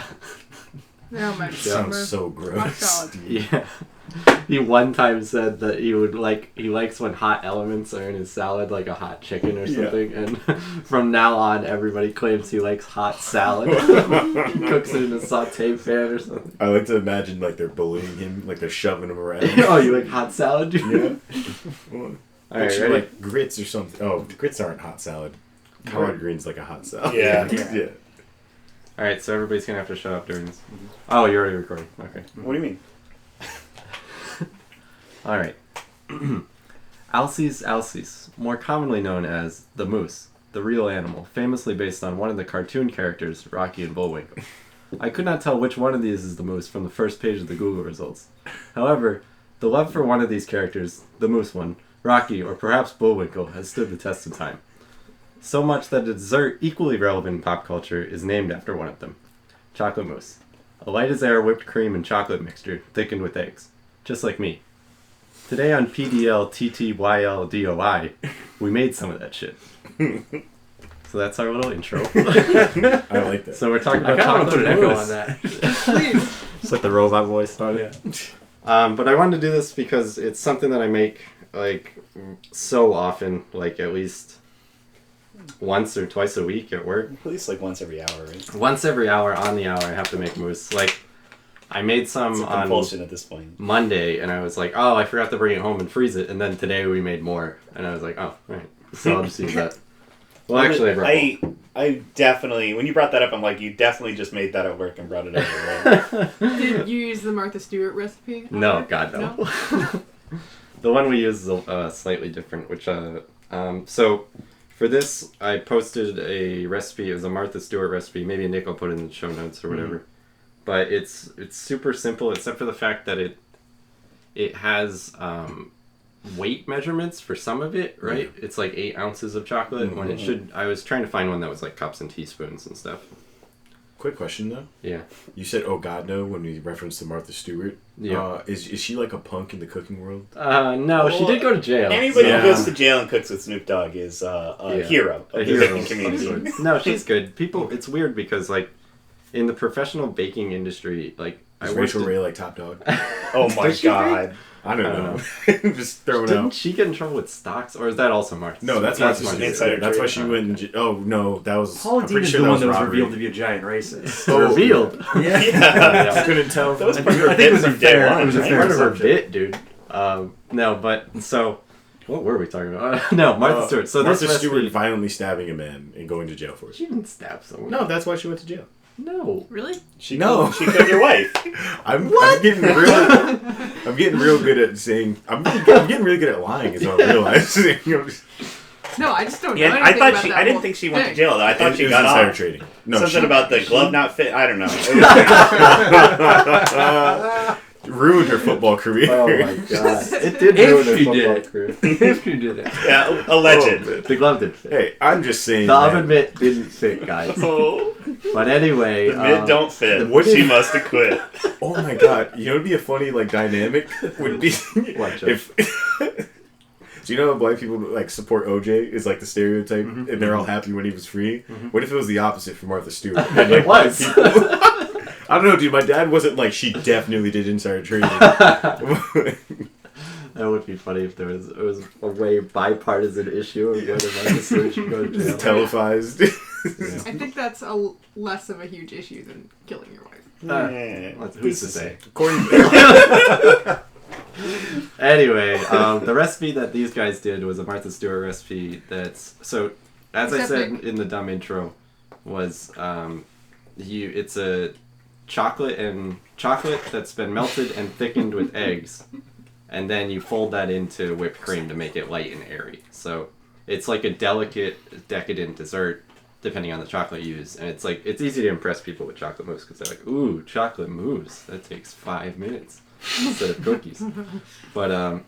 Oh my Sounds so Hot gross. salad. Yeah. He one time said that he likes when hot elements are in his salad, like a hot chicken or Yeah. something, and from now on everybody claims he likes hot salad. He cooks it in a saute pan or something. I like to imagine like they're bullying him, like they're shoving him around. Oh, you like hot salad? Yeah. Well, Alright, picture, ready? like grits or something. Oh, grits aren't hot salad. Collard greens like a hot salad. Yeah. yeah. Alright, so everybody's gonna have to shut up during this. Oh, you're already recording. Okay. What do you mean? Alright. Alces, more commonly known as the moose, the real animal, famously based on one of the cartoon characters, Rocky and Bullwinkle. I could not tell which one of these is the moose from the first page of the Google results. However, the love for one of these characters, the moose one, Rocky, or perhaps Bullwinkle, has stood the test of time. So much that a dessert equally relevant in pop culture is named after one of them. Chocolate mousse. A light as air whipped cream and chocolate mixture, thickened with eggs. Just like me. Today on PDL-TTYL-DOI, we made some of that shit. So that's our little intro. I like that. So we're talking I about kind of want to put chocolate an echo mousse. on that. Please. It's like the robot voice on it. But I wanted to do this because it's something that I make like so often, like at least once or twice a week at work. At least like once every hour, right? Once every hour on the hour, I have to make mousse. Like I made some It's a on compulsion at this point. Monday, and I was like, oh, I forgot to bring it home and freeze it. And then today we made more, and I was like, oh, all right. So I'll just use that. Well, actually, I definitely, when you brought that up, I'm like, you definitely just made that at work and brought it over. Right? Did you use the Martha Stewart recipe? No, God, no. The one we use is slightly different, which, so for this, I posted a recipe. It was a Martha Stewart recipe. Maybe Nick will put it in the show notes or whatever. But it's super simple, except for the fact that it has weight measurements for some of it, right? Yeah. It's like 8 ounces of chocolate when it should. I was trying to find one that was like cups and teaspoons and stuff. Quick question though. Yeah. You said "Oh God no" when we referenced to Martha Stewart. Yeah. Is she like a punk in the cooking world? No, she did go to jail. Anybody Yeah. who goes to jail and cooks with Snoop Dogg is a hero of A the hero baking of community. sorts. No, she's good. People, it's weird because like in the professional baking industry, like Is worked Rachel in- Ray like top dog? Oh my Does she god. I don't know. Just throwing Didn't out. she get in trouble with stocks, or is that also Martha? No, that's Stewart? Martha Martha Stewart. Insider That's why trading. she went. Oh no, that was. Paula I'm Dean pretty is sure the that one was that was robbery. revealed to be a giant racist. Oh. Revealed. Yeah. Yeah. Couldn't tell. That was from- part of her I think it was bit a from day fair- one, it was a right? fair Part of her subject. bit, dude. No, but so what were we talking about? No, Martha Stewart. So Martha this Stewart recipe, violently stabbing a man and going to jail for it. she didn't stab someone. No, that's why she went to jail. No. Really? She No. She killed your wife. I'm getting real good at saying. I'm getting really good at lying. Is what I'm realizing. No, I just don't know Yeah, anything I thought about she. that I didn't whole think she went to thing. jail though. I thought It she was got insider off. trading. No, Something about the glove not fit. I don't know. ruined her football career. Oh my god. It did If ruin her she football did it. career. If you did it. Yeah, alleged. The glove did fit. Hey, I'm just saying. The that- oven mitt didn't fit, guys. Oh, But anyway, the mid don't fit. what She if- must have quit. Oh my god! You know, what'd be a funny like dynamic would be What, Joe? if. Do you know how black people like support OJ is like the stereotype, and they're all happy when he was free? What if it was the opposite for Martha Stewart? And, like, It was. I don't know, dude. My dad wasn't like she definitely did insider trading. That would be funny if it was a way bipartisan issue of whether Martha Stewart should go to jail. Televised. I think that's less of a huge issue than killing your wife. Who's to say? According Anyway, the recipe that these guys did was a Martha Stewart recipe. That's so. As I said Except in the dumb intro, was it's a chocolate that's been melted and thickened with eggs, and then you fold that into whipped cream to make it light and airy. So it's like a delicate, decadent dessert, depending on the chocolate you use. And it's easy to impress people with chocolate mousse because they're like, ooh, chocolate mousse, that takes 5 minutes instead of cookies. But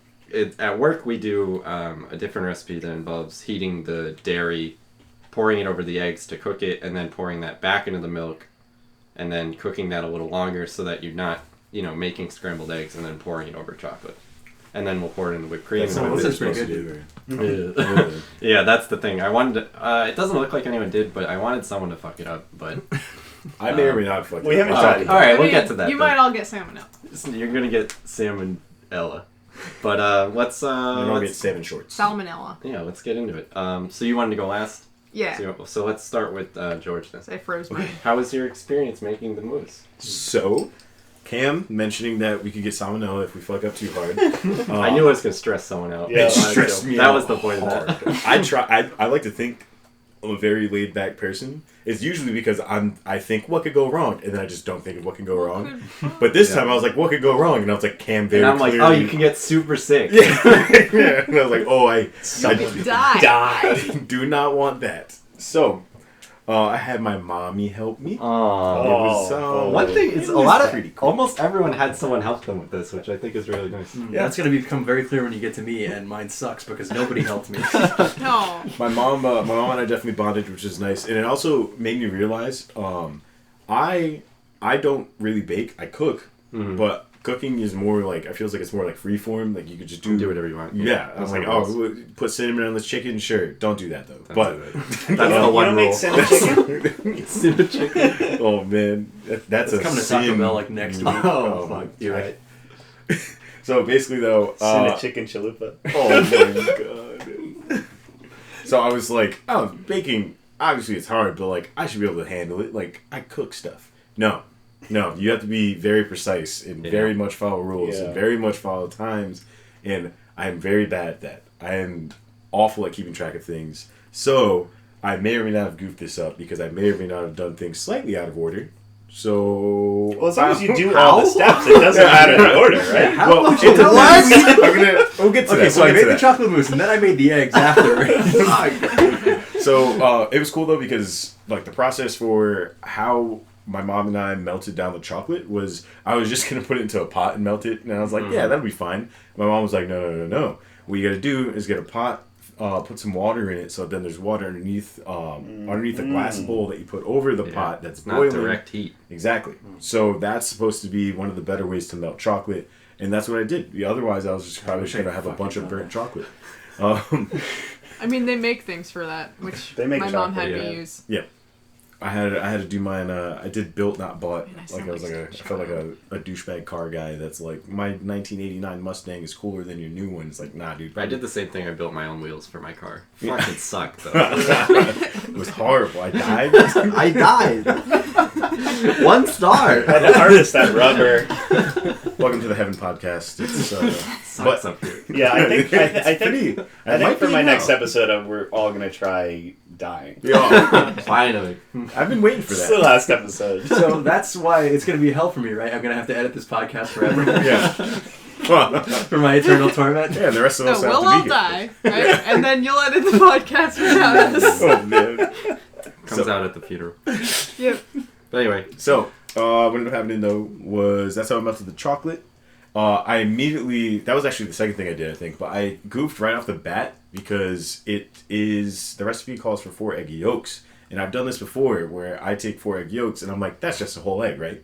at work we do a different recipe that involves heating the dairy, pouring it over the eggs to cook it, and then pouring that back into the milk, and then cooking that a little longer so that you're not, making scrambled eggs and then pouring it over chocolate. And then we'll pour it in the whipped cream. That's and not what whip they're it. supposed to do. Yeah. Yeah, that's the thing. I wanted to, it doesn't look like anyone did, but I wanted someone to fuck it up. But I may or may not fuck We it haven't up. tried it. all right, I we'll mean, get to that. You then. might all get salmonella. You're gonna get salmonella, but let's And I'll get let's, salmon shorts. Salmonella. yeah, let's get into it. So you wanted to go last? Yeah. So let's start with George then. So I froze mine. How was your experience making the mousse? So, Cam mentioning that we could get salmonella if we fuck up too hard. I knew I was gonna stress someone out. Yeah, It stressed me that out was the point of that. I like to think I'm a very laid back person. It's usually because I think what could go wrong, and then I just don't think of what can go wrong. But this time I was like, what could go wrong? And I was like, Cam very And I'm like, clearly. oh, you can get super sick. Yeah. And I was like, oh, I Die. do not want that. So, I had my mommy help me. Oh. It was, One thing is it a was lot of pretty cool. almost everyone had someone help them with this, which I think is really nice. Yeah, that's going to become very clear when you get to me, and mine sucks because nobody helped me. No. My mom and I definitely bonded, which is nice, and it also made me realize I don't really bake. I cook, but cooking is more like I feels like it's more like free form. Like you could just do whatever you want. Yeah, I was like, oh, put cinnamon on this chicken. Sure, don't do that though. But That's You the don't one make rule. cinnamon chicken? Cinnamon chicken. oh man, that's It's a coming to Taco sin. Bell like next week. Oh, fuck. You're right. So basically though, Cinnamon chicken chalupa. oh my god. So I was like, oh, baking. Obviously it's hard, but like I should be able to handle it. Like I cook stuff. No, you have to be very precise and very much follow rules and very much follow times. And I am very bad at that. I am awful at keeping track of things. So I may or may not have goofed this up because I may or may not have done things slightly out of order. So Well, as long as you do all the steps, it doesn't matter the order, right? well, What? we'll get to Okay, that. so We'll I get made to the that. chocolate mousse, and then I made the eggs after. So it was cool though because like the process for how my mom and I melted down the chocolate was I was just gonna put it into a pot and melt it, and I was like, yeah, that'll be fine. My mom was like, no. What you gotta do is get a pot, put some water in it, so then there's water underneath the glass bowl that you put over the pot that's not boiling. direct heat. Exactly. So that's supposed to be one of the better ways to melt chocolate, and that's what I did. Otherwise, I was just probably just gonna have a bunch of burnt chocolate. I mean, they make things for that, which They make my mom chocolate, had yeah. me use. Yeah. I had to do mine. I did built not bought. Man, I Like sound I was like like I felt like a douchebag car guy. That's like my 1989 Mustang is cooler than your new one. It's like nah, dude. I did the same thing. I built my own wheels for my car. Fucking sucked though. It was horrible. I died. I died. 1 star. And the artist that rubber. Welcome to the Heaven Podcast. It's Sucks up here. Yeah, I think I think for my now. next episode, we're all gonna try dying. Yeah, Finally. I've been waiting for It's the that. last episode. So that's why it's going to be hell for me, right? I'm going to have to edit this podcast forever. Yeah. For my eternal torment. Yeah, the rest of us So have we'll to all be die, right? And then you'll edit the podcast without us. here. Oh man. Comes So- out at the funeral. Yep. But anyway, So, what ended up happening though was that's how I melted the chocolate. I immediately, that was actually the second thing I did, I think, but I goofed right off the bat because the recipe calls for 4 egg yolks. And I've done this before where I take 4 egg yolks and I'm like, that's just a whole egg, right?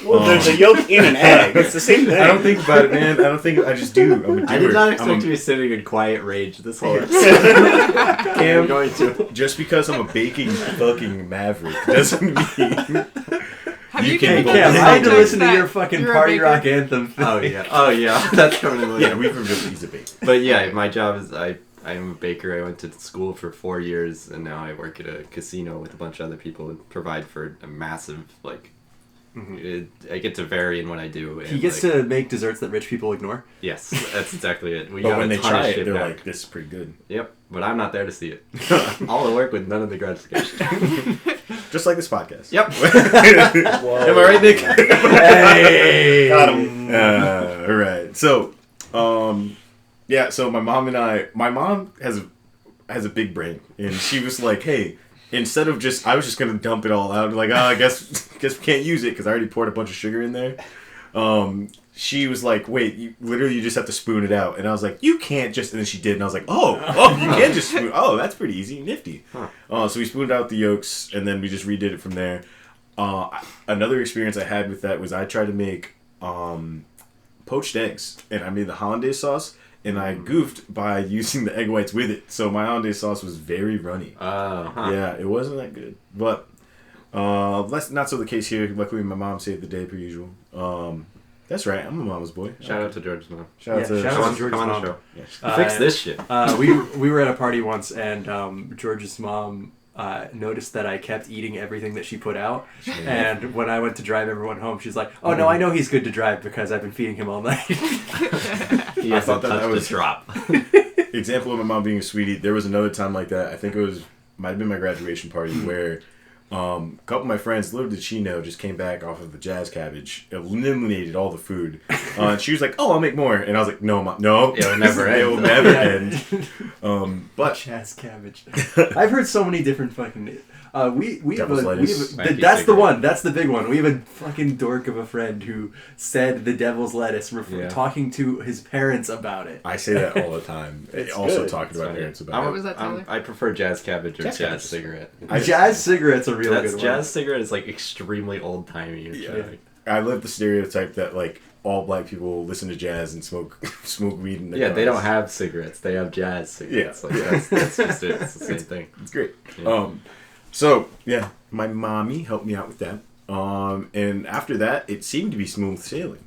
Well, there's a yolk in an egg. It's the same thing. I don't think about it, man. I just do. I'm a doer. I did not expect I'm to be sitting in quiet rage this whole episode. Cam, I'm going to. just because I'm a baking fucking maverick doesn't mean Have You you can Hey, Well, Cam, I had to context listen to that your fucking you're a party baker? rock anthem thing. Oh yeah. Oh yeah. That's coming in later. yeah, we've revealed that he's a baker. But yeah, my job is I am a baker. I went to school for 4 years, and now I work at a casino with a bunch of other people and provide for a massive I get to vary in what I do. And He gets to make desserts that rich people ignore. Yes, that's exactly it. We But got when a they ton try of it, shit they're back. like, this is pretty good. Yep, but I'm not there to see it. All the work with none of the gratification. Just like this podcast. Yep. Am I right, Nick? Hey! Got him. All right. So, yeah. So my mom has a big brain, and she was like, "Hey, instead of I was just gonna dump it all out. Like, oh, I guess we can't use it because I already poured a bunch of sugar in there." She was like, "Wait, you just have to spoon it out." And I was like, "You can't just." And then she did, and I was like, "Oh, you can just spoon. Oh, that's pretty easy, nifty." Huh. So we spooned out the yolks, and then we just redid it from there. Another experience I had with that was I tried to make poached eggs, and I made the hollandaise sauce, and I goofed by using the egg whites with it. So my hollandaise sauce was very runny. Huh. Yeah, it wasn't that good, but that's not so the case here. Luckily, my mom saved the day per usual. That's right. I'm a mama's boy. Shout out to George's mom. Shout out to shout Come out on, to George's come on the mom. show. Fix this shit. We were at a party once, and George's mom noticed that I kept eating everything that she put out. And when I went to drive everyone home, she's like, "Oh no, I know he's good to drive because I've been feeding him all night." He I hasn't thought that touched was- a drop. Example of my mom being a sweetie. There was another time like that. I think it might have been my graduation party where a couple of my friends, little did she know, just came back off of the jazz cabbage, eliminated all the food. And she was like, "Oh, I'll make more," and I was like, "No, Mom, no, It'll never end. It will never end." But Jazz cabbage. I've heard so many different fucking. We have Devil's a, lettuce. Wacky that's the cigarette. one. That's the big one. We have a fucking dork of a friend who said the devil's lettuce, Yeah. talking to his parents about it. I say that all the time. It's Also good. talking about parents about What it. was that, Tyler? I prefer jazz cabbage or Jazz jazz cabbage. cigarette. Jazz cigarette's a real That's good jazz cigarette is like extremely old timey. Yeah. I live the stereotype that like all black people listen to jazz and smoke weed in their Yeah, they don't cars. have cigarettes. They have jazz cigarettes. Yeah. Like, that's just it. It's the same thing. It's great. Yeah. So yeah, my mommy helped me out with that. And after that, it seemed to be smooth sailing.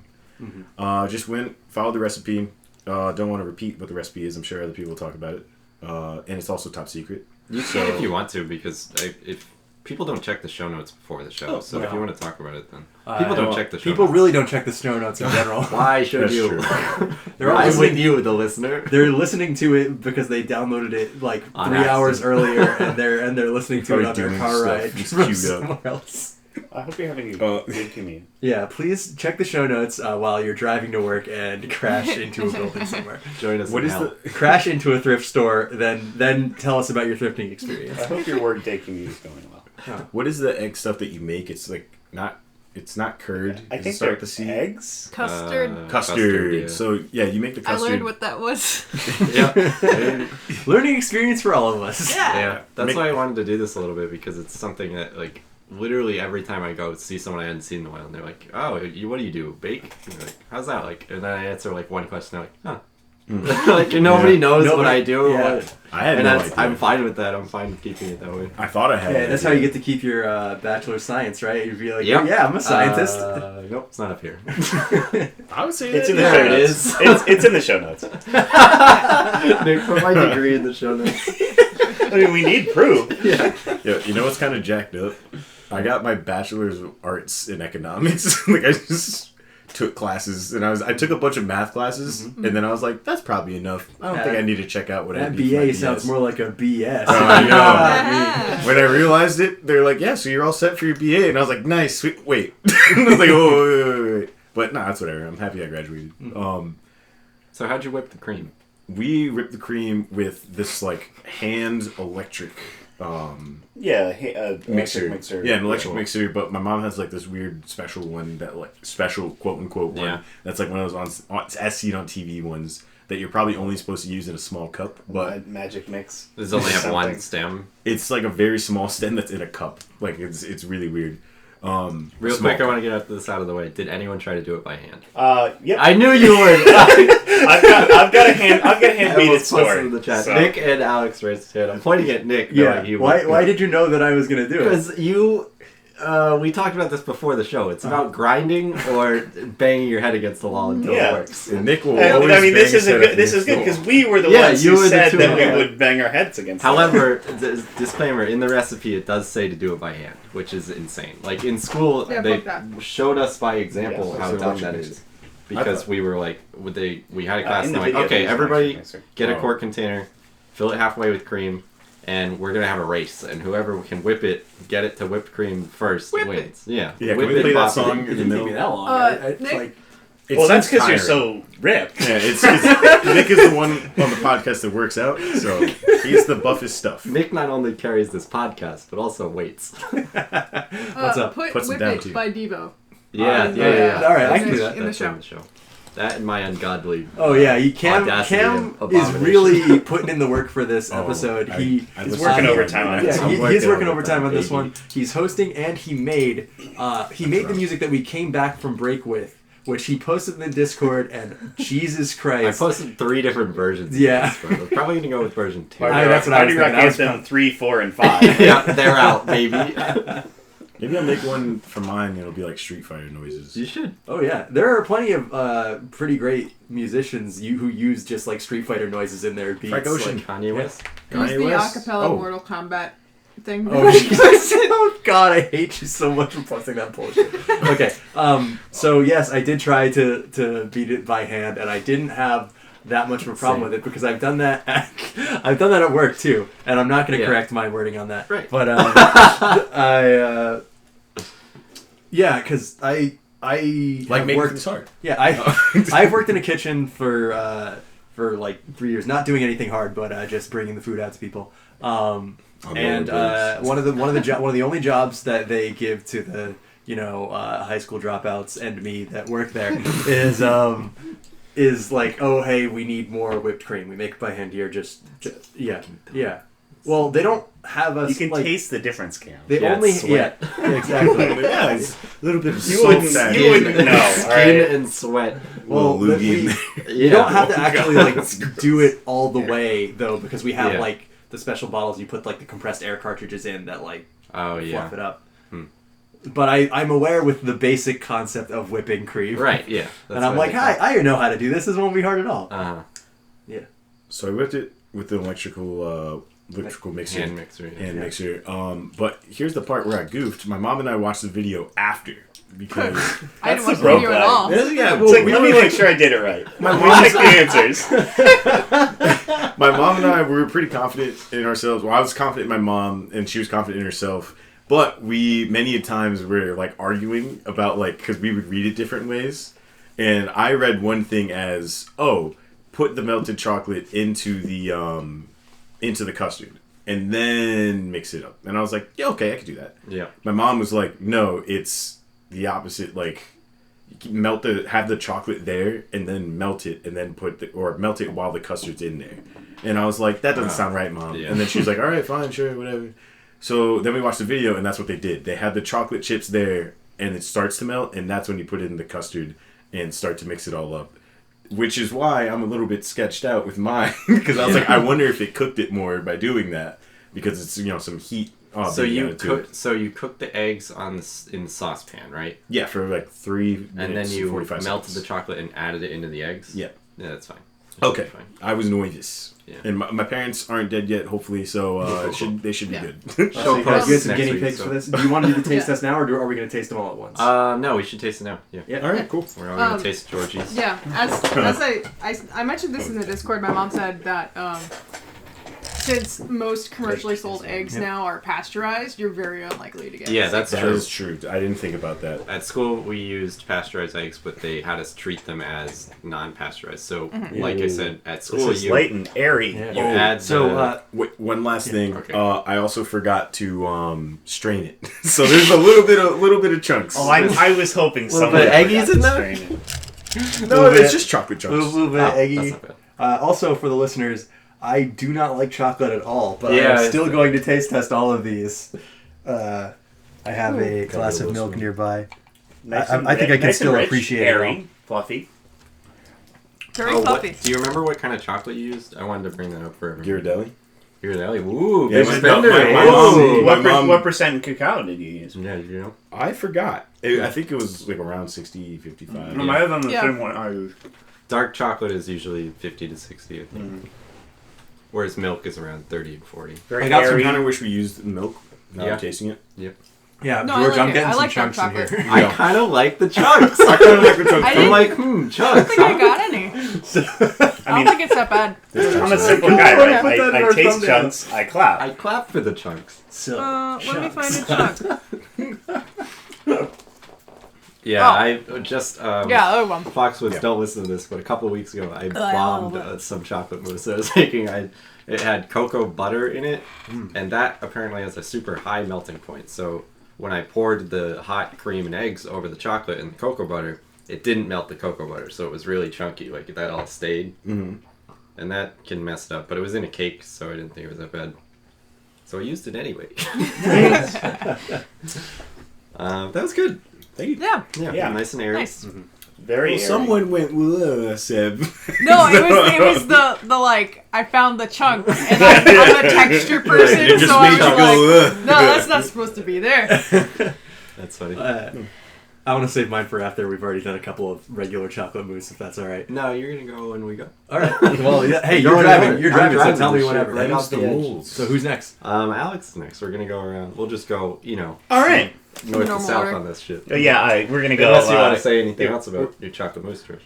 Just followed the recipe. Don't want to repeat what the recipe is. I'm sure other people will talk about it. And it's also top secret. You can if you want to, because if people don't check the show notes before the show, so if you want to talk about it, then people don't check the show People notes. really don't check the show notes in general. Why should That's you? true. They're Why always would you, the listener? They're listening to it because they downloaded it like On 3 hours accident. earlier, and they're listening to it Probably on their doing car stuff ride just from queued up. somewhere else. I hope you're having a good commute. Yeah, please check the show notes while you're driving to work and crash into a building somewhere. Join us. What in is hell. the? Crash into a thrift store, then tell us about your thrifting experience. I hope your work day commute is going well. What is the egg stuff that you make? It's It's not curd. I Does it think start they're with the C? eggs. Custard. Custard. Yeah. So yeah, you make the I custard. learned what that was. Yeah. Learning experience for all of us. Yeah, that's Make- why I wanted to do this a little bit, because it's something that, like, literally every time I go see someone I hadn't seen in a while, and they're like, "Oh, what do you do? Bake?" And they're like, "How's that like?" And then I answer like one question, they're like, "Huh." Like nobody knows what I do. Or yeah. what, I had and no that's, idea. I'm fine with that. I'm fine with keeping it that way. I thought I had. Yeah, an that's idea. how you get to keep your Bachelor of Science, right? You'd be like, Yep. yeah, I'm a scientist. Nope, it's not up here. I would say It's in the There show it notes. is. It's in the show notes. Nick, put my degree in the show notes. I mean, we need proof. Yeah. Yeah, you know what's kind of jacked up? I got my bachelor's of arts in economics. Like I just took classes, and I took a bunch of math classes, and then I was like, that's probably enough. I don't think I need to check out what I That need for my BA sounds BS. more like a BS. Oh, I know. Ah. When I realized it, they're like, yeah, so you're all set for your BA, and I was like, nice, sweet. Wait. I was like, oh, wait. But no, that's whatever. I'm happy I graduated. So how'd you whip the cream? We whipped the cream with this like hand electric Yeah, mixer. mixer. Yeah, an electric Cool. mixer, but my mom has like this weird special one that like special quote unquote one Yeah. that's like one of those as seen on TV ones that you're probably only supposed to use in a small cup, but Magic mix. Does it only have one Something. stem? it's like a very small stem that's in a cup. Like it's really weird. Real Small quick, I want to get this out of the way. Did anyone try to do it by hand? Yep. I knew you would. I've got a hand me Almost story. posted in the chat. So- Nick and Alex raised their hand. I'm pointing at Nick. Yeah. knowing he Why would. did you know that I was going to do it? Because you, we talked about this before the show. It's about grinding or banging your head against the wall until Yeah. it works. And Nick will And, always I mean, this bang his is head good. up This is against good the because wall. we were the Yeah, ones you who were the said two that of we them. would bang our heads against. However, disclaimer, in the recipe it does say to do it by hand, which is insane. Like in school, Yeah, they fuck that. showed us by example Yeah, how so dumb electric that mixer. is. Because thought- we were like, we had a class in and the they're like, video, okay, there's an everybody electric mixer. get a Oh. quart container, fill it halfway with cream, and we're gonna have a race, and whoever can whip it, get it to whipped cream first Whip wins. Yeah. Yeah, Whip can we it, play that pop it. song It in the didn't take me middle? that long. Nick? Like, It Well, that's seems because you're tiring. so ripped. Yeah, it's Nick is the one on the podcast that works out, so he's the buffest stuff. Nick not only carries this podcast, but also waits. What's up? Put Puts it Whip down It to you. by Devo. Yeah. All right, I in can the- do that. In the That's show. in the show. That and my ungodly. Oh yeah, Cam Audacity is and abomination. really putting in the work for this Oh, episode. I He's listened working to overtime on that. it. Yeah, I'm he is working overtime, overtime on this baby. one. He's hosting, and he made the music that we came back from break with, which he posted in the Discord. And Jesus I Christ, posted 3 different versions. Yeah. Of this, but we're probably gonna go with version 2. that's what I was Party Rock thinking. I was Anthem 3, 4, and 5. Yeah, they're out, baby. Maybe I'll make one for mine. It'll be like Street Fighter noises. You should. oh yeah, there are plenty of pretty great musicians who use just like Street Fighter noises in their beats. Frank Ocean. Like, Kanye West. Who's Kanye the West? acapella Oh. Mortal Kombat thing? Oh God, I hate you so much for posting that bullshit. Okay, so yes, I did try to beat it by hand, and I didn't have that much of a problem Same. with it because I've done that. I've done that at work too, and I'm not going to Yeah. correct my wording on that. Right. But yeah, because I Like have making worked. things hard. Yeah, I've worked in a kitchen for like 3 years, not doing anything hard, but just bringing the food out to people. And one of the only jobs that they give to the high school dropouts and me that work there is like, oh hey, we need more whipped cream. We make it by hand here. Just yeah. Well, they don't have us. You can like, taste the difference, Cam. They Yeah, only it's sweat. yeah exactly. Yeah, it's a little bit of You salt wouldn't- sand. you wouldn't know. All Skin right. and sweat. Well, Little but loogie in we, there. you don't have to Oh, actually God. like do it all the way though, because we have Yeah. like the special bottles you put like the compressed air cartridges in that like Oh yeah. fluff it up. But I'm aware with the basic concept of whipping cream. Right. Yeah. And I'm like, hi, I know how to do this. This won't be hard at all. Uh-huh. So I whipped it with the electrical mixer. Hand mixer. Yeah. Hand mixer. But here's the part where I goofed. My mom and I watched the video after because I didn't That's watch the the video broke at all. yeah, It's like, we let were me like- make sure I did it right. My Let me mom's- check the answers. my mom and I were pretty confident in ourselves. Well, I was confident in my mom, and she was confident in herself. But we many a times were like arguing about like because we would read it different ways, and I read one thing as put the melted chocolate into the custard and then mix it up, and I was like, yeah, okay, I could do that. Yeah. My mom was like, no, it's the opposite. Like, have the chocolate there and then melt it and then melt it while the custard's in there. And I was like, that doesn't sound right, Mom. Yeah. And then she's like, all right, fine, sure, whatever. So then we watched the video, and that's what they did. They had the chocolate chips there, and it starts to melt, and that's when you put it in the custard and start to mix it all up. Which is why I'm a little bit sketched out with mine, because I was like, I wonder if it cooked it more by doing that, because it's some heat. So you cooked the eggs in the saucepan, right? Yeah, for like 3 minutes and then you 45 melted seconds. the chocolate and added it into the eggs. Yeah, that's fine. Okay, fine. I was novice. Yeah. And my parents aren't dead yet, hopefully, so they should be good. Show You post get some next guinea week, pigs so. for this. Do you want to do the taste test now, or are we going to taste them all at once? No, we should taste it now. Yeah. All right, cool. We're all gonna taste Georgie's. Yeah, as I mentioned this in the Discord, my mom said that since most commercially sold eggs now are pasteurized, you're very unlikely to get Yeah, sick. that's That true. is true. I didn't think about that. At school, we used pasteurized eggs, but they had us treat them as non-pasteurized. So, like I said, at This school, is you light and airy. Yeah. you add the, Wait, one last thing. okay. I also forgot to strain it, so there's a little bit of chunks. Oh, I was hoping someone bit of forgot eggies to in there? strain it. No, it's just chocolate A little, chunks. little bit Oh, eggy. that's not bad. Also, for the listeners, I do not like chocolate at all, but Yeah, I'm still it's- going to taste test all of these. I have a glass of milk nearby. Nice I and think ri- I can nice still and rich, appreciate it airy, fluffy. Very Oh, fluffy. do you remember what kind of chocolate you used? I wanted to bring that up for everyone. Ghirardelli. Ghirardelli. Ooh, Yeah, big my- spender. my Ooh. mom- What percent cacao did you use? Yeah, you know. I forgot. I think it was like around 60, 55. No, might have done the Yeah. same one I used. Dark chocolate is usually 50 to 60, I think. Whereas milk is around 30 and 40. Very I got some airy. kind of wish we used milk. Now Yeah. I'm tasting it. Yep. Yeah, No, I George, like I'm it. getting I some like dark chunks in chocolate. here. I kind of like the chunks. I kind of like the chunks. I I'm didn't- like, I chunks. don't think I got any. I I mean, don't think it's that bad. I'm a simple guy, right? Put that in I our taste thumbnail. chunks, I clap. I clap for the chunks. So, Let me find a chunk. Yeah, Oh. I just Yeah, other one. Foxwoods, don't listen to this, but a couple weeks ago I bombed some chocolate mousse that I was making. It had cocoa butter in it, and that apparently has a super high melting point. So when I poured the hot cream and eggs over the chocolate and the cocoa butter, it didn't melt the cocoa butter, so it was really chunky. Like that all stayed, and that can mess it up. But it was in a cake, so I didn't think it was that bad. So I used it anyway. That was good. Thank you. Yeah. Yeah, nice and airy. Nice. Very Well, airy. someone went, whoa, Seb. No, it was the like I found the chunk and I'm a texture person, It just so I made was you like, go, ugh. no, that's not supposed to be there. That's funny. I want to save mine for after we've already done a couple of regular chocolate mousse, if that's all right. No, you're gonna go when we go. All right. Well, yeah, hey, Go you're ahead. driving. You're I'm driving, so driving tell me this whatever. shit right Them's off the the edge. rules. So who's next? Alex is next. We're gonna go around. We'll just go, All right. north to Normal south order. on this shit. Yeah, we're gonna go. Unless you want to say anything yeah. else about your chocolate mousse, Trish.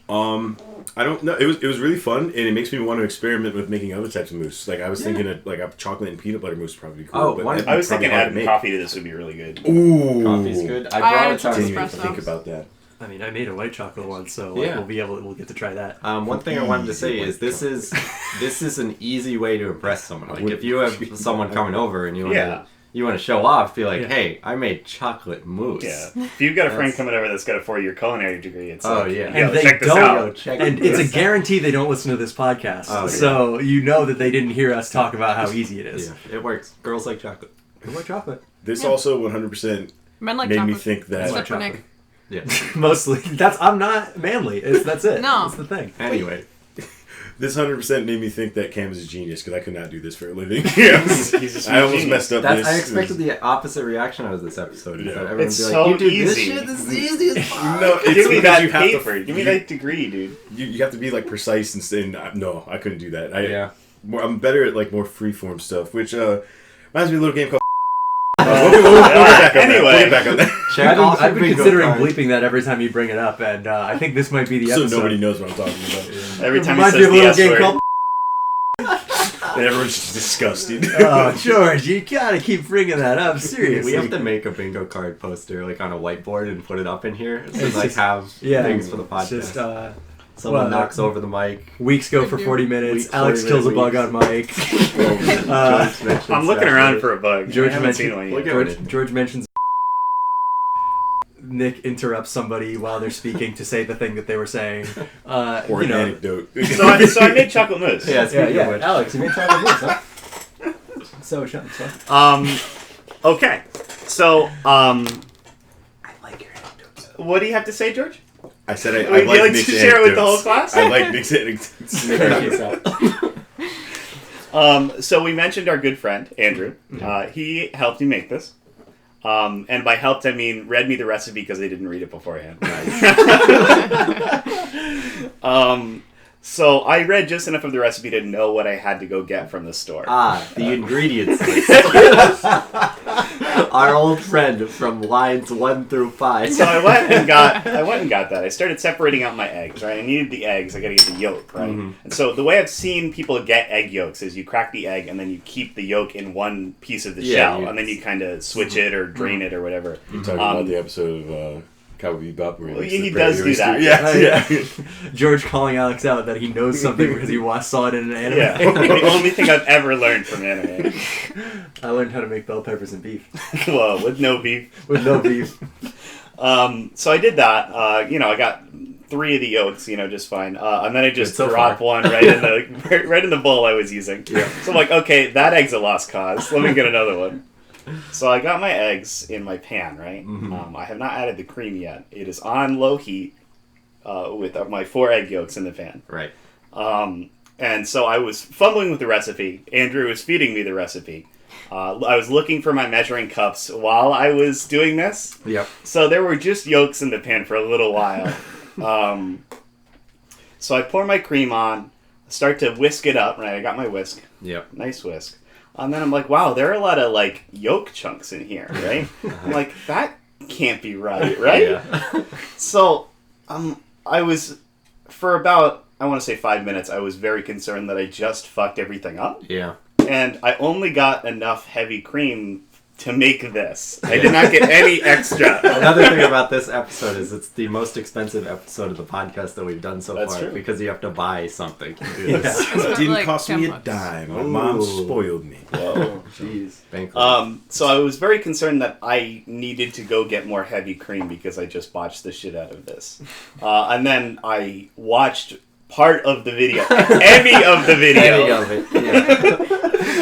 I don't know. It was really fun, and it makes me want to experiment with making other types of mousse. Like I was thinking, a chocolate and peanut butter mousse would probably be cool. Oh, but one- that'd I be was thinking probably hard to adding make. coffee to this would be really good. Ooh, Coffee's good. I I brought added a some chocolate. Didn't even espresso. think about that. I mean, I made a white chocolate one, so Yeah. we'll get to try that. One thing I wanted to say is this is an easy way to impress someone. Like if you have someone coming over and you want to show off, be like, Yeah. hey, I made chocolate mousse. Yeah. If you've got a friend coming over that's got a 4-year culinary degree, it's Oh, like, yeah. yo, And they check this don't- out. Check And this it's a guarantee they don't listen to this podcast, Oh, yeah. so you know that they didn't hear us talk about how easy it is. Yeah, it works. Girls like chocolate. White chocolate. This also 100% Men like made chocolate. me think that. Except for chocolate. Nick. Yeah. Mostly. I'm not manly. That's it. No. That's the thing. Anyway, This 100% made me think that Cam is a genius because I could not do this for a living. Yes. He's a I almost genius. messed up. I this. expected the opposite reaction out of this episode. Is Yeah. that everyone It's would be so like, you do easy. this shit. This is the easiest part. No, it's Give me because that you have paper. to. Give me that degree, dude. You have to be like precise and say no. I couldn't do that. Yeah. I'm better at like more freeform stuff, which reminds me of a little game called. Anyway. We'll get back on that. Check off I've been your bingo considering card. bleeping that every time you bring it up, and I think this might be the So episode. nobody knows what I'm talking about. Every It time he reminds says me of a the little S game word. called. And everyone's just disgusted. Oh, George, you gotta keep bringing that up. Seriously. We have to make a bingo card poster like on a whiteboard and put it up in here to It's like just- have yeah, things for the it's podcast. just Someone well, knocks over the mic. weeks go for Thank you. 40 minutes. Weeks, Alex 40 kills a bug minutes. on Mike. George mentions I'm looking that. around for a bug. George I haven't mentioned- seen one Look yet. at- George mentions. Nick interrupts somebody while they're speaking to say the thing that they were saying. Or an anecdote. So I made chocolate mousse. Yeah, speaking of which. Alex, you made chocolate mousse, huh? So, shut Okay. So, I like your anecdotes. what do you have to say, George? I said I Would you like like to Nick's share it with the whole anecdotes. class? I like Nick's anecdotes. So we mentioned our good friend, Andrew. He helped me make this. And by helped, I mean read me the recipe because I didn't read it beforehand. So I read just enough of the recipe to know what I had to go get from the store. The ingredients list. Our old friend from lines 1 through 5. So I went and got that. I started separating out my eggs, right? I needed the eggs. I got to get the yolk, right? Mm-hmm. And so the way I've seen people get egg yolks is you crack the egg and then you keep the yolk in one piece of the shell, and then you kind of switch it or drain it or whatever. You're talking about the episode of Cowboy Bebop where He does do that. Yeah. George calling Alex out that he knows something because he saw it in an anime. Yeah, the only thing I've ever learned from anime. I learned how to make bell peppers and beef. Whoa, with no beef. With no beef. So I did that. I got 3 of the yolks, just fine. And then I just dropped one right in the bowl I was using. Yeah. So I'm like, okay, that egg's a lost cause. Let me get another one. So I got my eggs in my pan, right? Mm-hmm. I have not added the cream yet. It is on low heat with my 4 egg yolks in the pan. Right. And so I was fumbling with the recipe. Andrew was feeding me the recipe. I was looking for my measuring cups while I was doing this. Yep. So there were just yolks in the pan for a little while. So I pour my cream on, start to whisk it up, right? I got my whisk. Yep. Nice whisk. And then I'm like, wow, there are a lot of, yolk chunks in here, right? I'm like, that can't be right? Yeah. So, I was, for about, I want to say 5 minutes, I was very concerned that I just fucked everything up. Yeah. And I only got enough heavy cream to make this. I did not get any extra. Another thing about this episode is it's the most expensive episode of the podcast that we've done so That's far true. because you have to buy something to do this. It didn't Like cost me 10 a bucks. dime. My mom spoiled me. Whoa. Jeez. So I was very concerned that I needed to go get more heavy cream because I just botched the shit out of this. And then I watched part of the video. Any of the video. Any of it. Yeah.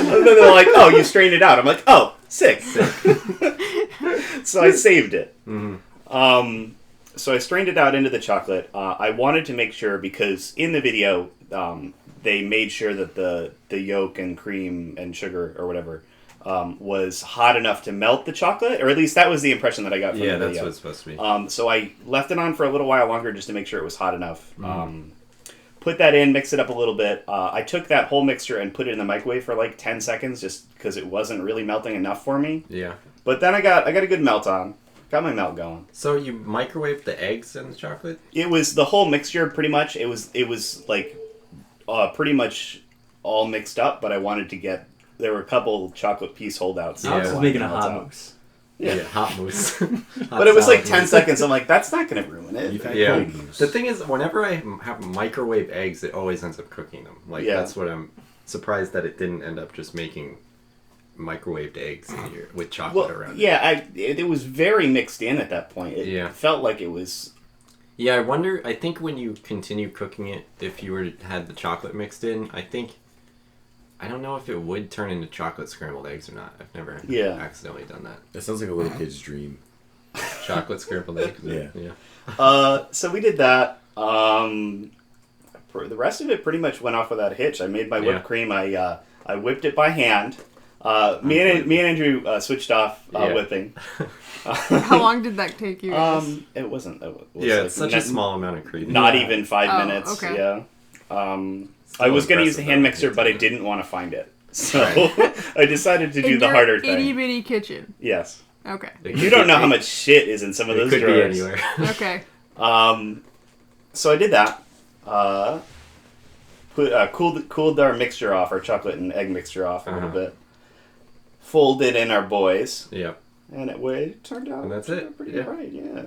And then they're like, oh, you strained it out. I'm like, oh, sick. So I saved it. Mm-hmm. So I strained it out into the chocolate. I wanted to make sure, because in the video, they made sure that the yolk and cream and sugar or whatever was hot enough to melt the chocolate, or at least that was the impression that I got from Yeah, the that's video. what it's supposed to be. So I left it on for a little while longer just to make sure it was hot enough. Put that in, mix it up a little bit. I took that whole mixture and put it in the microwave for 10 seconds just because it wasn't really melting enough for me. Yeah. But then I got a good melt on. Got my melt going. So you microwaved the eggs and the chocolate? It was the whole mixture pretty much. It was pretty much all mixed up, but I wanted to get... There were a couple chocolate piece holdouts. Yeah. Alex I was wanted making to a melt hot out. mousse. Yeah, hot mousse. But it was 10 seconds. I'm like, that's not going to ruin it. You've had Yeah. cold mousse. The thing is, whenever I have microwave eggs, it always ends up cooking them. That's what I'm surprised that it didn't end up just making microwaved eggs in here with chocolate around it. Yeah, it was very mixed in at that point. It felt like it was... Yeah, I wonder, I think when you continue cooking it, if you were to had the chocolate mixed in, I don't know if it would turn into chocolate scrambled eggs or not. I've never accidentally done that. That sounds like a little kid's dream. Chocolate scrambled eggs? Yeah. So we did that. The rest of it pretty much went off without a hitch. I made my whipped cream. I whipped it by hand. Me and Andrew switched off whipping. How long did that take you? It wasn't. It was it's such a small amount of cream. Not even 5 minutes. Okay. Yeah. I was going to use the hand mixer, but I didn't want to find it. So I decided to do the harder thing. Itty bitty kitchen. Yes. Okay. You don't know how much shit is in some of those It could be drawers. anywhere. Okay. So I did that. Cooled our mixture off, our chocolate and egg mixture off a little bit. Folded in our boys. Yep. And it turned out. And that's it. Pretty Yeah. right, yeah.